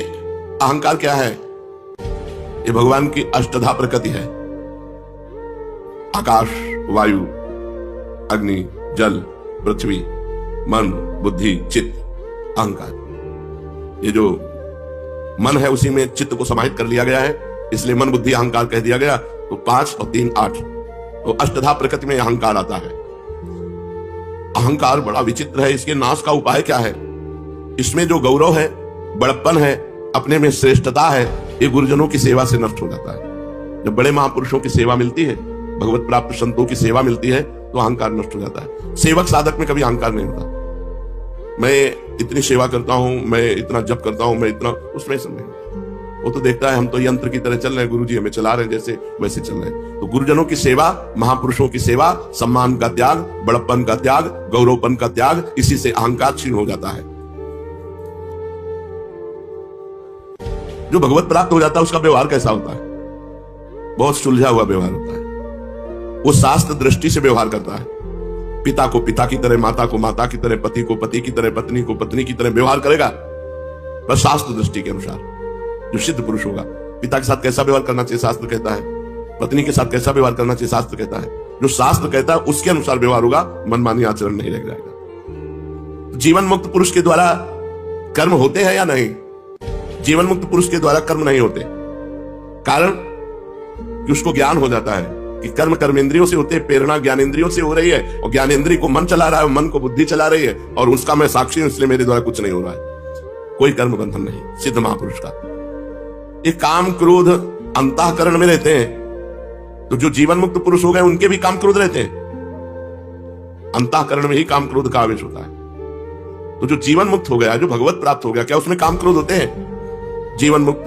अहंकार क्या है? ये भगवान की अष्टधा प्रकृति है, आकाश, वायु, अग्नि, जल, पृथ्वी, मन, बुद्धि, चित्त, अहंकार। ये जो मन है उसी में चित्त को समाहित कर लिया गया है, इसलिए मन बुद्धि अहंकार कह दिया गया। तो 5 और 3 8, तो अष्टधा प्रकृति में अहंकार आता है। अहंकार बड़ा विचित्र है, इसके नाश का उपाय क्या है? इसमें जो गौरव है, बड़प्पन है, अपने में श्रेष्ठता है, ये गुरुजनों की सेवा से नष्ट हो जाता है। जब बड़े महापुरुषों की सेवा मिलती है, भगवत प्राप्त संतों की सेवा मिलती है, तो अहंकार नष्ट हो जाता है। सेवक साधक में कभी अहंकार नहीं होता। मैं इतनी सेवा करता हूं, मैं इतना जप करता हूं, मैं इतना, उसमें सब नहीं। वो तो देखता है हम तो यंत्र की तरह चल रहे हैं, गुरुजी हमें चला रहे हैं जैसे वैसे चल रहे हैं। तो गुरुजनों की सेवा, महापुरुषों की सेवा, सम्मान का त्याग, बड़प्पन का त्याग, गौरवपन का त्याग, इसी से अहंकार क्षीण हो जाता है। जो भगवत प्राप्त हो जाता है उसका व्यवहार कैसा होता है? बहुत सुलझा हुआ व्यवहार होता है। वो शास्त्र दृष्टि से व्यवहार करता है। पिता को पिता की तरह, माता को माता की तरह, पति को पति की तरह, पत्नी को पत्नी की तरह व्यवहार करेगा, बस शास्त्र दृष्टि के अनुसार। जो सिद्ध पुरुष होगा, पिता के साथ कैसा व्यवहार करना चाहिए शास्त्र कहता है, पत्नी के साथ कैसा व्यवहार करना चाहिए शास्त्र कहता है। जो शास्त्र कहता है उसके अनुसार व्यवहार होगा, मनमानी आचरण नहीं रह जाएगा। जीवन मुक्त पुरुष के द्वारा कर्म होते हैं या नहीं? जीवन मुक्त पुरुष के द्वारा कर्म नहीं होते। कारण कि उसको ज्ञान हो जाता है कि कर्म कर्मेंद्रियों से होते हैं, प्रेरणा ज्ञानेंद्रियों से हो रही है, और ज्ञानेंद्रिय को मन चला रहा है, मन को बुद्धि चला रही है, और उसका मैं साक्षी हूं, इसलिए मेरे द्वारा कुछ नहीं हो रहा है। कोई कर्म बंधन नहीं सिद्ध महापुरुष का। ये काम क्रोध अंतःकरण में रहते हैं। तो जो जीवन मुक्त पुरुष हो गए उनके भी काम क्रोध रहते हैं, अंतःकरण में ही काम क्रोध का आवेश होता है। तो जो जीवन मुक्त हो गया, जो भगवत प्राप्त हो गया, क्या उसमें काम क्रोध होते हैं? जीवन मुक्त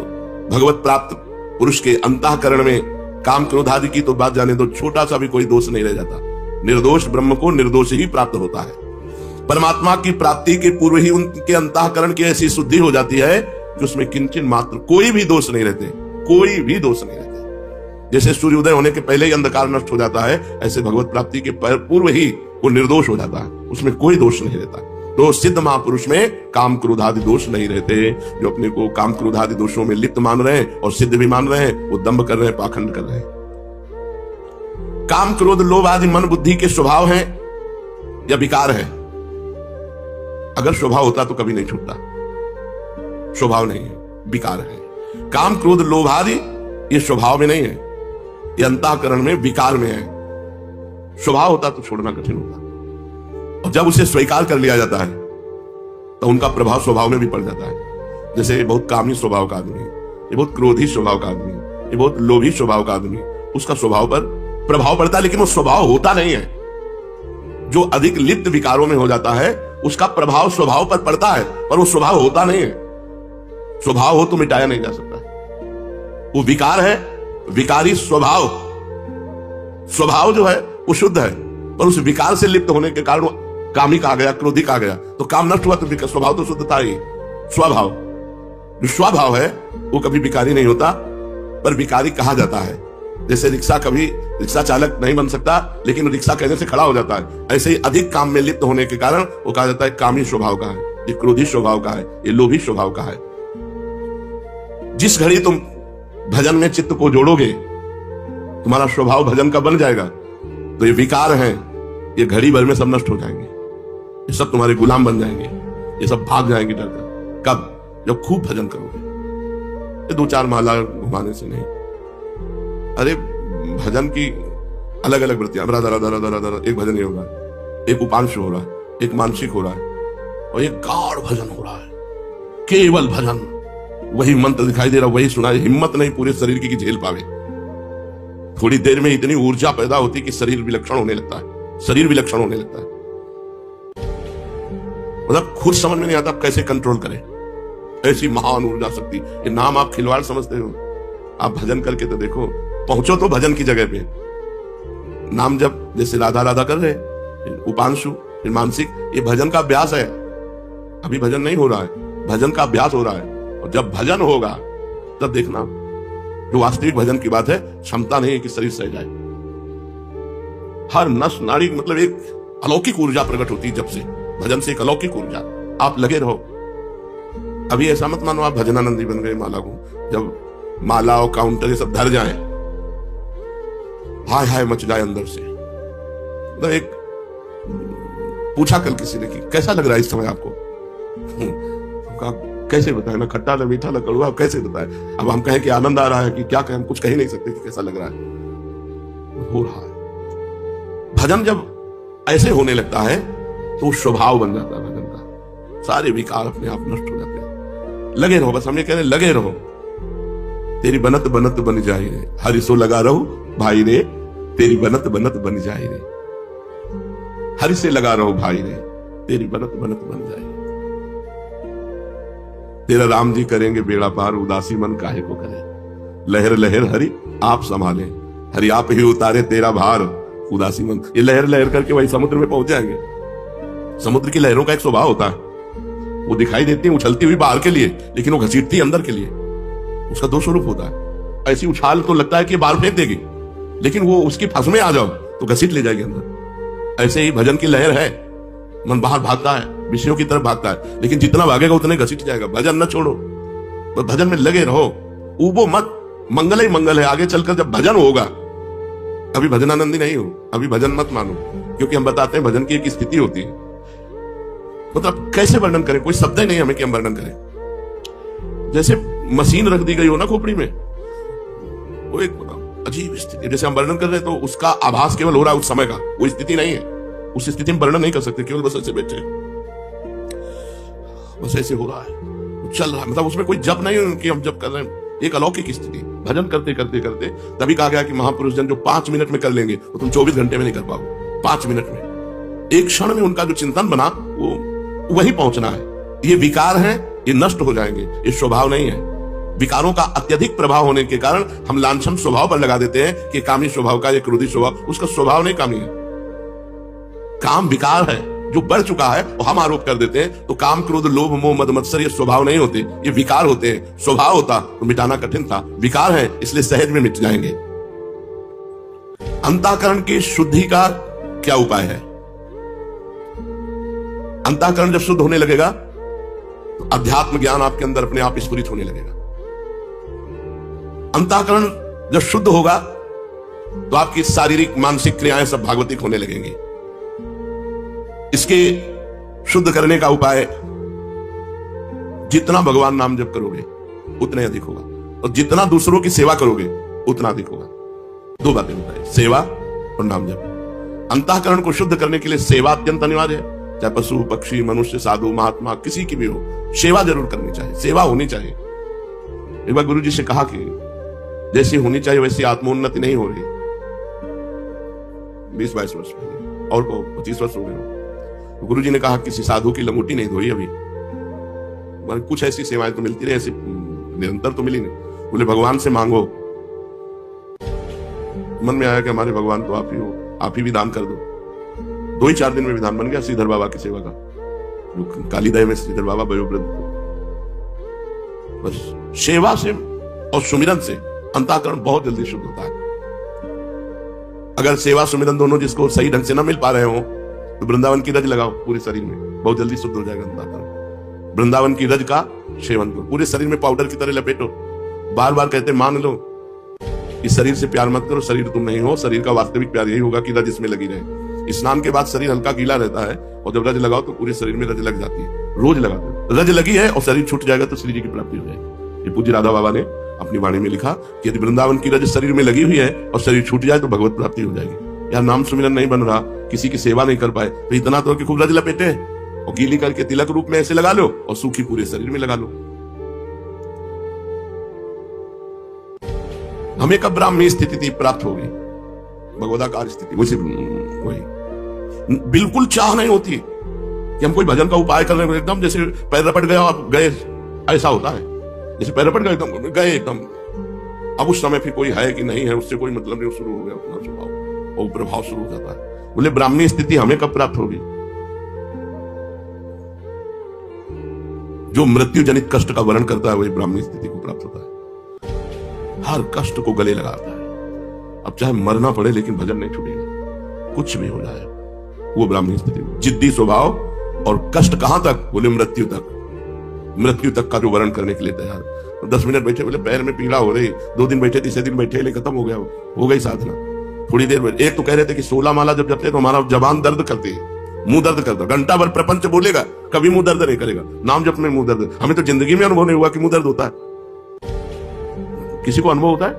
भगवत प्राप्त पुरुष के अंतःकरण में काम क्रोध आदि की तो बात जाने दो, छोटा सा भी कोई दोष नहीं रह जाता। निर्दोष ब्रह्म को निर्दोष ही प्राप्त होता है। परमात्मा की प्राप्ति के पूर्व ही उनके अंतःकरण की ऐसी शुद्धि हो जाती है कि उसमें किंचन मात्र कोई भी दोष नहीं रहते, कोई भी दोष नहीं रहते। जैसे सूर्योदय होने के पहले ही अंधकार नष्ट हो जाता है, ऐसे भगवत प्राप्ति के पूर्व ही वो निर्दोष हो जाता है, उसमें कोई दोष नहीं रहता। तो सिद्ध महापुरुष में काम क्रोध आदि दोष नहीं रहते। जो अपने को काम क्रोध आदि दोषों में लिप्त मान रहे हैं और सिद्ध भी मान रहे हैं, वो दंभ कर रहे हैं, पाखंड कर रहे हैं। काम क्रोध लोभ आदि मन बुद्धि के स्वभाव हैं या विकार है? अगर स्वभाव होता तो कभी नहीं छूटता। स्वभाव नहीं है, विकार है। काम क्रोध लोभ आदि ये स्वभाव में नहीं है, ये अंतःकरण में विकार में है। स्वभाव होता तो छोड़ना कठिन होता, और जब उसे स्वीकार कर लिया जाता है तो उनका प्रभाव स्वभाव में भी पड़ जाता है। जैसे बहुत कामी स्वभाव का आदमी, ये बहुत क्रोधी स्वभाव का आदमी, ये बहुत लोभी स्वभाव का आदमी, उसका स्वभाव पर प्रभाव पड़ता है, लेकिन वो स्वभाव होता नहीं है। जो अधिक लिप्त विकारों में हो जाता है उसका प्रभाव स्वभाव पर पड़ता है, पर वो स्वभाव होता नहीं है। स्वभाव हो तो मिटाया नहीं जा सकता। वो विकार है, विकारी स्वभाव। स्वभाव जो है वो शुद्ध है, पर उस विकार से लिप्त होने के कारण कामिक आ गया, क्रोधिक आ गया, तो काम नष्ट हुआ, तो स्वभाव तो शुद्ध था ही। स्वभाव, जो स्वभाव है वो कभी विकारी नहीं होता, पर विकारी कहा जाता है। जैसे रिक्शा कभी रिक्शा चालक नहीं बन सकता, लेकिन रिक्शा कहने से खड़ा हो जाता है, ऐसे ही अधिक काम में लिप्त होने के कारण वो कहा जाता है कामी स्वभाव का है, ये क्रोधी स्वभाव का है, ये लोभी स्वभाव का है। जिस घड़ी तुम भजन में चित्त को जोड़ोगे, तुम्हारा स्वभाव भजन का बन जाएगा, तो ये विकार हैं, ये घड़ी भर में सब नष्ट हो जाएंगे, ये सब तुम्हारे गुलाम बन जाएंगे, ये सब भाग जाएंगे डरकर। कब? जब खूब भजन करोगे। ये 2-4 माला घुमाने से नहीं। अरे भजन की अलग अलग वृत्तियां, राधा राधा राधा राधा, एक भजन ये हो रहा है, एक उपांशु हो रहा है, एक मानसिक हो रहा है, और एक गाढ़ भजन हो रहा है, केवल भजन। वही मंत्र दिखाई दे रहा, वही सुना, हिम्मत नहीं पूरे शरीर की झेल पावे। थोड़ी देर में इतनी ऊर्जा पैदा होती कि शरीर विलक्षण होने लगता है, शरीर विलक्षण होने लगता है। मतलब खुद समझ में नहीं आता कैसे कंट्रोल करें ऐसी महान ऊर्जा शक्ति। ये नाम आप खिलवाड़ समझते हो, आप भजन करके तो देखो, पहुंचो तो भजन की जगह पे। नाम जब जैसे राधा राधा कर रहे, उपांशु, फिर मानसिक, ये भजन का अभ्यास है। अभी भजन नहीं हो रहा है, भजन का अभ्यास हो रहा है। और जब भजन होगा तब देखना, जो वास्तविक भजन की बात है, क्षमता नहीं है कि शरीर सह जाए। हर नस नाड़ी, मतलब एक अलौकिक ऊर्जा प्रकट होती है जब से भजन से, एक अलौकिक ऊर्जा। आप लगे रहो। अभी ऐसा मत मानो आप भजनानंदी बन गए माला को, जब माला और काउंटर ये सब धर जाए, हाय हाय मच जाए अंदर से। मतलब एक पूछा कल किसी ने कि कैसा लग रहा है इस समय आपको, कहा कैसे बताए, ना खट्टा ना मीठा ना कड़वा, कैसे बताए। अब हम कहें कि आनंद आ रहा है कि क्या कहें, हम कुछ कह ही नहीं सकते कि कैसा लग रहा है। हो रहा है भजन। जब ऐसे होने लगता है तो स्वभाव बन जाता है भजन का, सारे विकार अपने आप नष्ट हो जाते हैं। लगे रहो, बस हम ये कह रहे हैं, लगे रहो। तेरी बनत बनत बन जाए रे, हरि सो लगा रहो भाई रे, तेरी बनत बनत बन जाए रे। हरि से लगा रहो भाई रे, तेरी बनत बनत बन जाए। तेरा राम जी करेंगे बेड़ा पार, उदासी मन काहे को करे। लहर लहर हरि आप संभाले, हरि आप ही उतारे तेरा भार, उदासी मन। ये लहर लहर करके वही समुद्र में पहुंच जाएंगे। समुद्र की लहरों का एक स्वभाव होता है, वो दिखाई देती है उछलती हुई बाहर के लिए, लेकिन वो घसीटती है अंदर के लिए। उसका 2 स्वरूप होता है। ऐसी उछाल तो लगता है कि बाहर फेंक देगी, लेकिन वो उसकी फंस में आ जाओ तो घसीट ले जाएगी अंदर। ऐसे ही भजन की लहर है, मन बाहर भागता है, विषयों की तरफ भागता है, लेकिन जितना भागेगा उतने घसीट जाएगा। भजन न छोड़ो, तो भजन में लगे रहो, ऊबो मत। मंगल ही मंगल है, आगे चलकर जब भजन होगा। अभी भजनानंदी नहीं हो, अभी भजन मत मानो, क्योंकि हम बताते हैं भजन की एक स्थिति होती है। मतलब कैसे वर्णन करें, कोई शब्द ही नहीं हमें कि हम वर्णन करें। जैसे मशीन रख दी गई हो ना खोपड़ी में, वो एक अजीब स्थिति, जैसे हम वर्णन कर रहे हैं तो उसका आभास केवल हो रहा है उस समय का, वो स्थिति नहीं है। उस स्थिति में वर्णन नहीं कर सकते, केवल बस ऐसे बैठे, बस ऐसे हो रहा है, चल रहा है। मतलब उसमें कोई जप नहीं है कि हम जप कर रहे हैं, एक अलौकिक स्थिति। भजन करते करते करते तभी कहा गया कि महापुरुष जन जो 5 मिनट में कर लेंगे वो तुम 24 घंटे में नहीं कर पाओ। 5 मिनट में, एक क्षण में उनका जो चिंतन बना वो वही पहुंचना है। ये विकार हैं, ये नष्ट हो जाएंगे, ये स्वभाव नहीं है। विकारों का अत्यधिक प्रभाव होने के कारण हम लांछन स्वभाव पर लगा देते हैं कि कामी स्वभाव का, ये क्रोधी स्वभाव, उसका स्वभाव नहीं कामी है। काम विकार है जो बढ़ चुका है, और हम आरोप कर देते हैं। तो काम क्रोध लोभ मोह मद मत्सर ये स्वभाव नहीं होते, ये विकार होते हैं। स्वभाव होता तो मिटाना कठिन था, विकार है इसलिए सहज में मिट जाएंगे। अंतःकरण की शुद्धि का क्या उपाय है? अंतःकरण जब शुद्ध होने लगेगा तो अध्यात्म ज्ञान आपके अंदर अपने आप स्फुरित होने लगेगा। अंतःकरण जब शुद्ध होगा तो आपकी शारीरिक मानसिक क्रियाएं सब भागवतिक होने लगेंगी। इसके शुद्ध करने का उपाय, जितना भगवान नाम जप करोगे उतने अधिक होगा, और जितना दूसरों की सेवा करोगे उतना अधिक होगा। 2 बातें बताइए, सेवा और नाम जप। अंतःकरण को शुद्ध करने के लिए सेवा अत्यंत अनिवार्य है। चाहे पशु पक्षी मनुष्य साधु महात्मा किसी की भी हो, सेवा जरूर करनी चाहिए, सेवा होनी चाहिए। एक बार गुरु जी से कहा कि जैसी होनी चाहिए वैसी आत्मोन्नति नहीं हो रही। 20-22 वर्ष पहले, और को 25 वर्ष हो गए। तो गुरु जी ने कहा किसी साधु की लंगोटी नहीं धोई अभी, कुछ ऐसी सेवाएं तो मिलती रही, ऐसी निरंतर तो मिली नहीं। बोले भगवान से मांगो। मन में आया कि हमारे भगवान तो आप ही हो, आप ही विधान कर दो। 2 ही 4 दिन में विधान बन गया श्रीधर बाबा की सेवा का, जो कालीदय में श्रीधर बाबा वयोवृद्ध थे। बस सेवा से और सुमिरन से अंतःकरण बहुत जल्दी शुद्ध होता है। अगर सेवा सुमिरन दोनों जिसको सही ढंग से ना मिल पा रहे हो तो वृंदावन की रज लगाओ पूरे शरीर में, बहुत जल्दी शुद्ध हो जाएगा अंतःकरण। वृंदावन की रज का सेवन करो, पूरे शरीर में पाउडर की तरह लपेटो। बार बार कहते मान लो इस शरीर से प्यार मत करो, शरीर तुम नहीं हो। शरीर का वास्तविक प्यार यही होगा कि रज इसमें लगी रहे। स्नान के बाद शरीर हल्का गीला रहता है और जब रज लगाओ तो पूरे शरीर में रज लग जाती है। रोज लगा दो, रज लगी है और शरीर छूट जाएगा तो श्री जी की प्राप्ति हो जाएगी। ये पूज्य राधा बाबा ने अपनी वाणी में लिखा कि यदि वृंदावन की रज शरीर में लगी हुई है और शरीर छूट जाए तो भगवत प्राप्ति हो जाएगी। यार नाम सुमिरन नहीं बन रहा, किसी की सेवा नहीं कर पाए तो इतना तो कि खूब रज लपेटे और गीली करके तिलक रूप में ऐसे लगा लो और सूखी पूरे शरीर में लगा लो। हमें कब ब्राह्मी स्थिति प्राप्त होगी, भगवदाकार स्थिति, वही बिल्कुल चाह नहीं होती कि हम कोई भजन का उपाय कर रहे हैं, एकदम जैसे पैर रपट गया और गए, ऐसा होता है जैसे पैर रपट गए एकदम गए एकदम। अब उस समय फिर कोई है कि नहीं है उससे कोई मतलब नहीं, शुरू हो गया अपना स्वभाव और प्रभाव शुरू हो जाता है। बोले ब्राह्मी स्थिति हमें कब प्राप्त होगी? जो मृत्यु जनित कष्ट का वर्णन करता है वही ब्राह्मी स्थिति को प्राप्त होता है। हर कष्ट को गले लगाता है। अब चाहे मरना पड़े लेकिन भजन नहीं छूटेगा, कुछ भी हो जाए, वो ब्राह्मी स्थिति। जिद्दी स्वभाव और कष्ट कहां तक? बोले मृत्यु तक। मृत्यु तक का जो वर्णन करने के लिए तैयार। 10 मिनट बैठे, बोले पैर में पीड़ा हो रही, 2 दिन बैठे, तीसरे दिन बैठे, ले खत्म हो गया, हो गई साधना। थोड़ी देर में एक तो कह रहे थे कि 16 माला जब जपते तो हमारा जबान दर्द करती है, मुंह दर्द करता, घंटा भर प्रपंच बोलेगा, कभी मुंह दर्द नहीं करेगा। नाम जप में मुंह दर्द, हमें तो जिंदगी में अनुभव नहीं हुआ कि मुंह दर्द होता है। किसी को अनुभव होता है?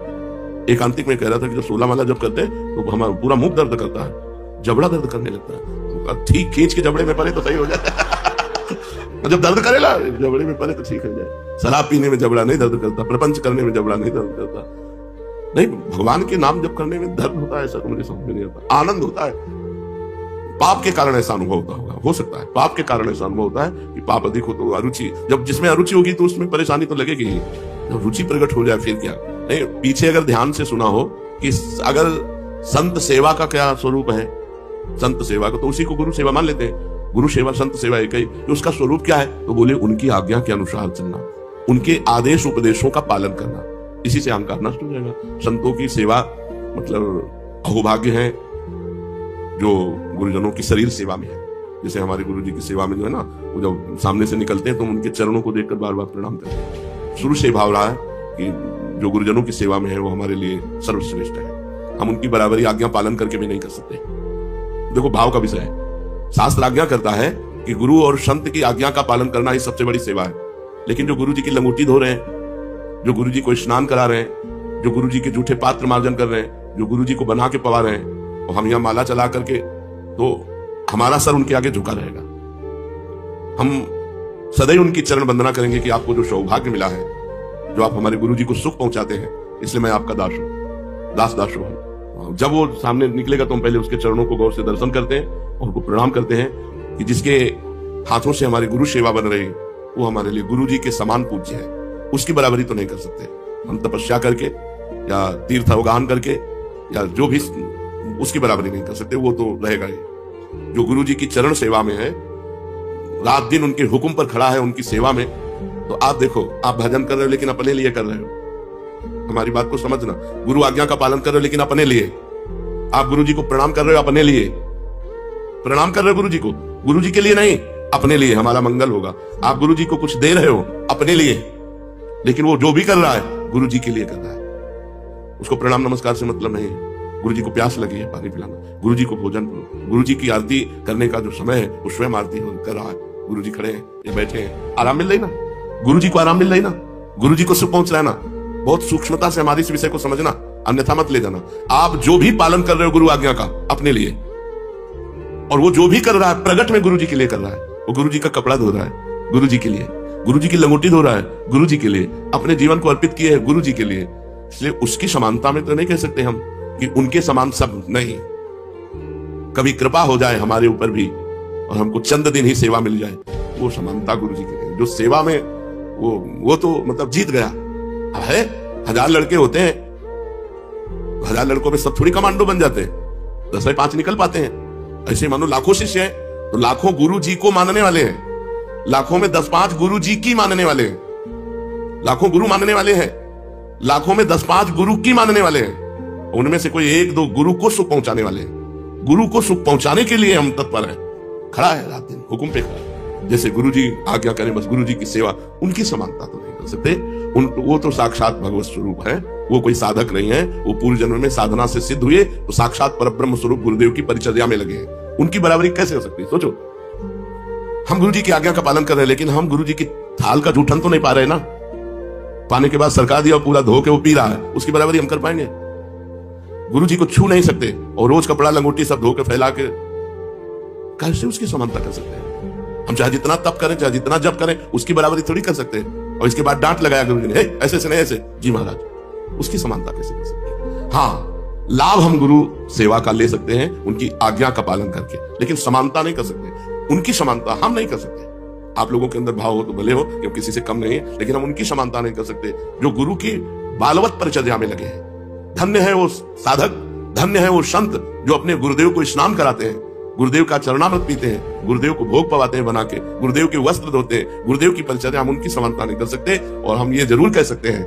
एकांतिक में कह रहा था कि जब 16 माला जब करते हैं तो हमारा पूरा मुंह दर्द करता है, जबड़ा दर्द करने लगता है। ठीक खींच के जबड़े में पड़े तो सही हो जाए। जब दर्द करेला जबड़े में पड़े तो ठीक हो जाए। शराब पीने में जबड़ा नहीं दर्द करता, प्रपंच करने में जबड़ा नहीं दर्द करता। नहीं, भगवान के नाम जप करने में दर्द होता है ऐसा तो मुझे समझ में नहीं आता। आनंद होता है। पाप के कारण ऐसा अनुभव होता होगा, हो सकता है पाप के कारण ऐसा अनुभव होता है कि पाप अधिक हो तो अरुचि, जब जिसमें अरुचि होगी तो उसमें परेशानी तो लगेगी ही। जब रुचि प्रकट हो जाए फिर क्या? नहीं, पीछे अगर ध्यान से सुना हो कि अगर संत सेवा का क्या स्वरूप है, संत सेवा का तो उसी को गुरु सेवा मान लेते हैं। गुरु सेवा संत सेवा एक ही, तो उसका स्वरूप क्या है? तो बोले उनकी आज्ञा के अनुसार चलना, उनके आदेश उपदेशों का पालन करना। इसी से अहंकार नष्ट हो जाएगा। संतों की सेवा मतलब अहोभाग्य है जो गुरुजनों की शरीर सेवा में है। जैसे हमारे गुरु जी की सेवा में जो है ना, वो जब सामने से निकलते हैं तो उनके चरणों को देखकर बार बार प्रणाम करते हैं। शुरू से भाव रहा है कि जो गुरुजनों की सेवा में है वो हमारे लिए सर्वश्रेष्ठ है। हम उनकी बराबरी आज्ञा पालन करके भी नहीं कर सकते। देखो भाव का विषय है। शास्त्र आज्ञा करता है कि गुरु और संत की आज्ञा का पालन करना ही सबसे बड़ी सेवा है। लेकिन जो गुरु जी की लंगोटी धो रहे हैं, जो गुरु जी को स्नान करा रहे हैं, जो गुरु जी के जूठे पात्र मार्जन कर रहे हैं, जो गुरु जी को बना के पवा रहे हैं, और हम यहाँ माला चला करके, तो हमारा सर उनके आगे झुका रहेगा। हम सदैव उनकी चरण वंदना करेंगे कि आपको जो सौभाग्य मिला है, जो आप हमारे गुरु जी को सुख पहुंचाते हैं, इसलिए मैं आपका दास हूं, दास हूं। जब वो सामने निकलेगा तो हम पहले उसके चरणों को गौर से दर्शन करते हैं और उनको प्रणाम करते हैं कि जिसके हाथों से हमारी गुरु सेवा बन रही वो हमारे लिए गुरु जी के समान पूज्य है। उसकी बराबरी तो नहीं कर सकते हम, तपस्या करके या तीर्थ अवगाहन करके या जो भी, उसकी बराबरी नहीं कर सकते। वो तो रहेगा ही। जो गुरु जी की चरण सेवा में है, रात दिन उनके हुक्म पर खड़ा है, उनकी सेवा में, तो आप देखो, आप भजन कर रहे हो लेकिन अपने लिए कर रहे हो। हमारी बात को समझना। गुरु आज्ञा का पालन कर रहे हो लेकिन अपने लिए। आप गुरु जी को प्रणाम कर रहे हो अपने लिए, प्रणाम कर रहे हो गुरु जी को, गुरु जी के लिए नहीं, अपने लिए हमारा मंगल होगा। आप गुरु जी को कुछ दे रहे हो अपने लिए, लेकिन वो जो भी कर रहा है गुरु जी के लिए कर रहा है। उसको प्रणाम नमस्कार से मतलब नहीं है। गुरु जी को प्यास लगी है, पानी पिलाना। गुरु जी को भोजन, गुरु जी की आरती करने का जो समय है वो स्वयं आरती कर रहा है। गुरु जी खड़े हैं या बैठे हैं, आराम मिल रही ना, गुरु जी को आराम मिल रही ना, गुरु जी को सुख पहुंच रहा है ना। बहुत सूक्ष्मता से हमारी इस विषय को समझना, अन्यथा मत ले जाना। आप जो भी पालन कर रहे हो गुरु आज्ञा का अपने लिए, और वो जो भी कर रहा है प्रगट में गुरु जी के लिए कर रहा है। वो गुरु जी का कपड़ा धो रहा है गुरु जी के लिए, गुरु जी की लंगोटी धो रहा है गुरु जी के लिए, अपने जीवन को अर्पित किए है गुरु जी के लिए। इसलिए उसकी समानता में तो नहीं कह सकते हम कि उनके समान सब नहीं। कभी कृपा हो जाए हमारे ऊपर भी और हमको चंद दिन ही सेवा मिल जाए, वो समानता गुरु जी की नहीं। जो सेवा में वो तो मतलब जीत गया। अब है 1000 लड़के होते हैं, 1000 लड़कों में सब थोड़ी कमांडो बन जाते हैं, 10 में 5 निकल पाते हैं। ऐसे मानो लाखों शिष्य हैं तो लाखों गुरु जी को मानने वाले हैं, लाखों में 10-5 गुरु जी की मानने वाले हैं, लाखों गुरु मानने वाले हैं, लाखों में 10-5 गुरु की मानने वाले हैं। उनमें से कोई 1-2 गुरु को सुख पहुंचाने वाले हैं। गुरु को सुख पहुंचाने के लिए हम तत्पर हैं। खड़ा है रात दिन हुक्म पे खड़ा, जैसे गुरु जी आज्ञा करें बस गुरु जी की सेवा। उनकी समानता तो नहीं कर सकते, वो तो साक्षात भगवत स्वरूप है, वो कोई साधक नहीं है। वो पूर्व जन्म में साधना से सिद्ध हुए तो साक्षात परब्रह्म स्वरूप गुरुदेव की परिचर्या में लगे हैं। उनकी बराबरी कैसे हो सकती है? सोचो, हम गुरु जी की आज्ञा का पालन कर रहे हैं, लेकिन हम गुरु जी की थाल का जूठन तो नहीं पा रहे ना। पाने के बाद सरका दिया, पूरा धो के वो पी रहा है, उसकी बराबरी हम कर पाएंगे? गुरु जी को छू नहीं सकते और रोज कपड़ा लंगोटी सब धो के फैला के कैसे उसकी समानता कर सकते हैं? हम चाहे जितना तप करें, चाहे जितना जप करें, उसकी बराबरी थोड़ी कर सकते हैं। और इसके बाद डांट लगाया गुरु जी ने, ऐसे से नहीं ऐसे, जी महाराज, उसकी समानता कैसे कर सकते हैं? हाँ, लाभ हम गुरु सेवा का ले सकते हैं उनकी आज्ञा का पालन करके, लेकिन समानता नहीं कर सकते। उनकी समानता हम नहीं कर सकते। आप लोगों के अंदर भाव हो तो भले हो कि हम किसी से कम नहीं है, लेकिन हम उनकी समानता नहीं कर सकते जो गुरु की बालवत परिचर्या में लगे हैं। धन्य है वो साधक, धन्य है वो संत जो अपने गुरुदेव को स्नान कराते हैं, गुरुदेव का चरणामृत पीते हैं, गुरुदेव को भोग पवाते हैं बना के, गुरुदेव के वस्त्र धोते हैं, गुरुदेव की परिचर्या। हम उनकी समानता नहीं कर सकते, और हम ये जरूर कह सकते हैं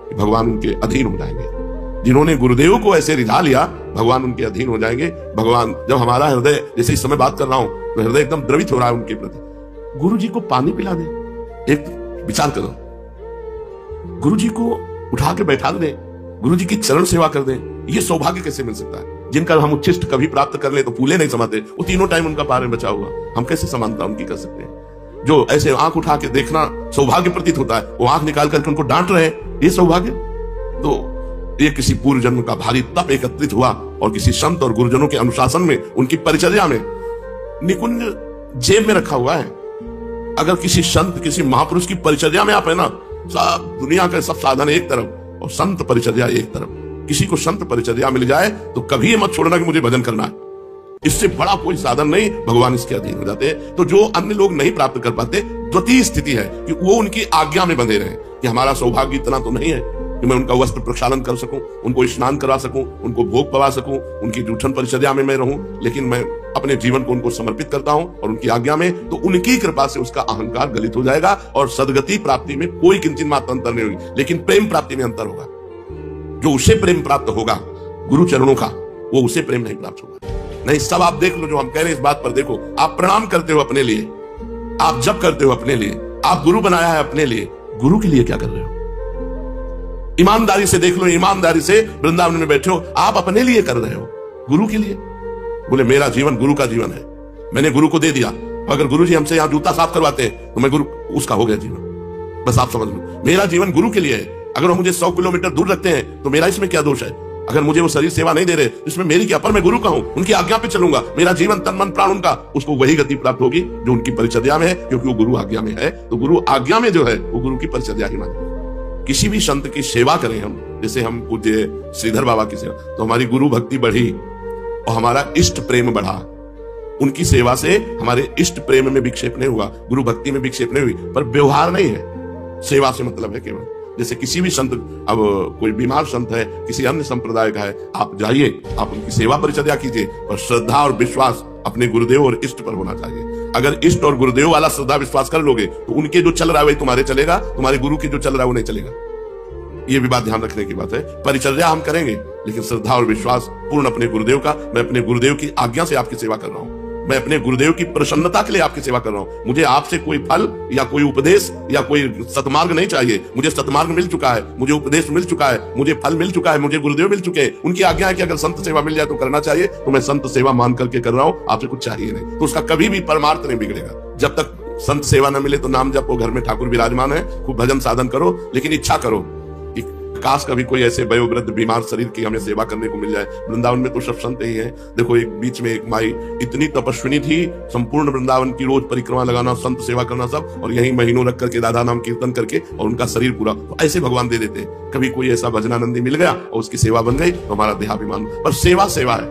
कि भगवान उनके अधीन हो जाएंगे। जिन्होंने गुरुदेव को ऐसे रिझा लिया, भगवान उनके अधीन हो जाएंगे। भगवान, जब हमारा हृदय, जैसे इस समय बात कर रहा हूं तो हृदय एकदम द्रवित हो रहा है उनके प्रति, गुरु जी को पानी पिला दे। एक विचार करो, गुरु जी को उठा के बैठा दे, गुरु जी की चरण सेवा कर दे, ये सौभाग्य कैसे मिल सकता है? जिनका हम उच्छिष्ट कभी प्राप्त कर ले तो फूले नहीं समाते, वो तीनों टाइम उनका पार में बचा हुआ, हम कैसे समानता उनकी कर सकते हैं? जो ऐसे आंख उठा के देखना सौभाग्य प्रतीत होता है, वो आंख निकाल करके उनको डांट रहे हैं, ये सौभाग्य? तो ये किसी पूर्व जन्म का भारी तप एकत्रित हुआ और किसी संत और गुरुजनों के अनुशासन में, उनकी परिचर्या में निकुंज जेब में रखा हुआ है। अगर किसी संत, किसी महापुरुष की परिचर्या में आप है ना, सब दुनिया के सब साधन एक तरफ और संत परिचर्या एक तरफ। किसी को संत परिचर्या मिल जाए तो कभी ये मत छोड़ना कि मुझे भजन करना है, इससे बड़ा कोई साधन नहीं, भगवान इसके अधीन हो जाते हैं। तो जो अन्य लोग नहीं प्राप्त कर पाते, द्वितीय स्थिति है कि वो उनकी आज्ञा में बंधे रहे, कि हमारा सौभाग्य इतना तो नहीं है कि मैं उनका वस्त्र प्रक्षालन कर सकूं, उनको स्नान करा सकूं, उनको भोग पवा सकूं, उनकी जूठन परिचर्या में मैं रहूं, लेकिन मैं अपने जीवन को उनको समर्पित करता हूं और उनकी आज्ञा में, तो उनकी कृपा से उसका अहंकार गलित हो जाएगा और सदगति प्राप्ति में कोई किंचित मात्र अंतर नहीं होगी, लेकिन प्रेम प्राप्ति में अंतर होगा। जो उसे प्रेम प्राप्त होगा गुरु चरणों का, वो उसे प्रेम नहीं प्राप्त होगा। नहीं, सब आप देख लो, जो हम कह रहे हैं इस बात पर देखो, आप प्रणाम करते हो अपने लिए, आप जप करते हो अपने लिए, आप गुरु बनाया है अपने लिए, गुरु के लिए क्या कर रहे हो? ईमानदारी से देख लो, ईमानदारी से वृंदावन में बैठे हो, आप अपने लिए कर रहे हो, गुरु के लिए? बोले मेरा जीवन गुरु का जीवन है, मैंने गुरु को दे दिया। अगर गुरु जी हमसे यहां जूता साफ करवाते हैं तो मैं गुरु, उसका हो गया जीवन। बस आप समझ लो, मेरा जीवन गुरु के लिए है। अगर वो मुझे 100 किलोमीटर दूर रखते हैं तो मेरा इसमें क्या दोष है? अगर मुझे वो शरीर सेवा नहीं दे रहे, इसमें मेरी क्या? पर मैं गुरु का हूं, उनकी आज्ञा पे चलूंगा, मेरा जीवन तन मन प्राण उनका, उसको वही गति प्राप्त होगी जो उनकी परिचर्या में है, क्योंकि वो गुरु आज्ञा में है। तो गुरु आज्ञा में जो है वो गुरु की परिचर्या ही माने। किसी भी संत की सेवा करें हम, जैसे हम पूज्य श्रीधर बाबा की सेवा, तो हमारी गुरु भक्ति बढ़ी और हमारा इष्ट प्रेम बढ़ा। उनकी सेवा से हमारे इष्ट प्रेम में विक्षेप नहीं हुआ, गुरु भक्ति में विक्षेप नहीं हुई, पर व्यवहार नहीं है। सेवा से मतलब है केवल, जैसे किसी भी संत, अब कोई बीमार संत है, किसी अन्य संप्रदाय का है, आप जाइए, आप उनकी सेवा परिचर्या कीजिए, और श्रद्धा और विश्वास अपने गुरुदेव और इष्ट पर होना चाहिए। अगर इष्ट और गुरुदेव वाला श्रद्धा विश्वास कर लोगे तो उनके जो चल रहा है वही तुम्हारे चलेगा, तुम्हारे गुरु के जो चल रहा है वो नहीं चलेगा। ये भी बात ध्यान रखने की बात है। परिचर्या हम करेंगे, लेकिन श्रद्धा और विश्वास पूर्ण अपने गुरुदेव का। मैं अपने गुरुदेव की आज्ञा से आपकी सेवा कर रहा हूं, मैं अपने गुरुदेव की प्रसन्नता के लिए आपकी सेवा कर रहा हूं। मुझे आपसे कोई फल या कोई उपदेश या कोई सतमार्ग नहीं चाहिए। मुझे सतमार्ग मिल चुका है, मुझे उपदेश मिल चुका है, मुझे फल मिल चुका है, मुझे गुरुदेव मिल चुके हैं। उनकी आज्ञा है कि अगर संत सेवा मिल जाए तो करना चाहिए, तो मैं संत सेवा मान करके कर रहा हूं, आपसे कुछ चाहिए नहीं। तो उसका कभी भी परमार्थ नहीं बिगड़ेगा। जब तक संत सेवा न मिले तो नाम जपो, घर में ठाकुर विराजमान है, खूब भजन साधन करो, लेकिन इच्छा करो कि काश कभी कोई ऐसे वयोवृद्ध बीमार शरीर की हमें सेवा करने को मिल जाए। वृंदावन में तो सब संत ही हैं। देखो, एक बीच में एक माई इतनी तपस्विनी थी, संपूर्ण वृंदावन की रोज परिक्रमा लगाना, संत सेवा करना सब, और यही महीनों रख करके राधा नाम कीर्तन करके, और उनका शरीर पूरा तो ऐसे भगवान दे देते। कभी कोई ऐसा भजनानंदी मिल गया और उसकी सेवा बन गई तो हमारा देहाभिमान। पर सेवा सेवा है,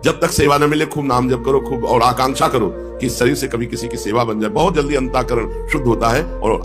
जब तक सेवा न मिले खूब नाम जप करो, खूब और आकांक्षा करो कि इस शरीर से कभी किसी की सेवा बन जाए। बहुत जल्दी अंतःकरण शुद्ध होता है और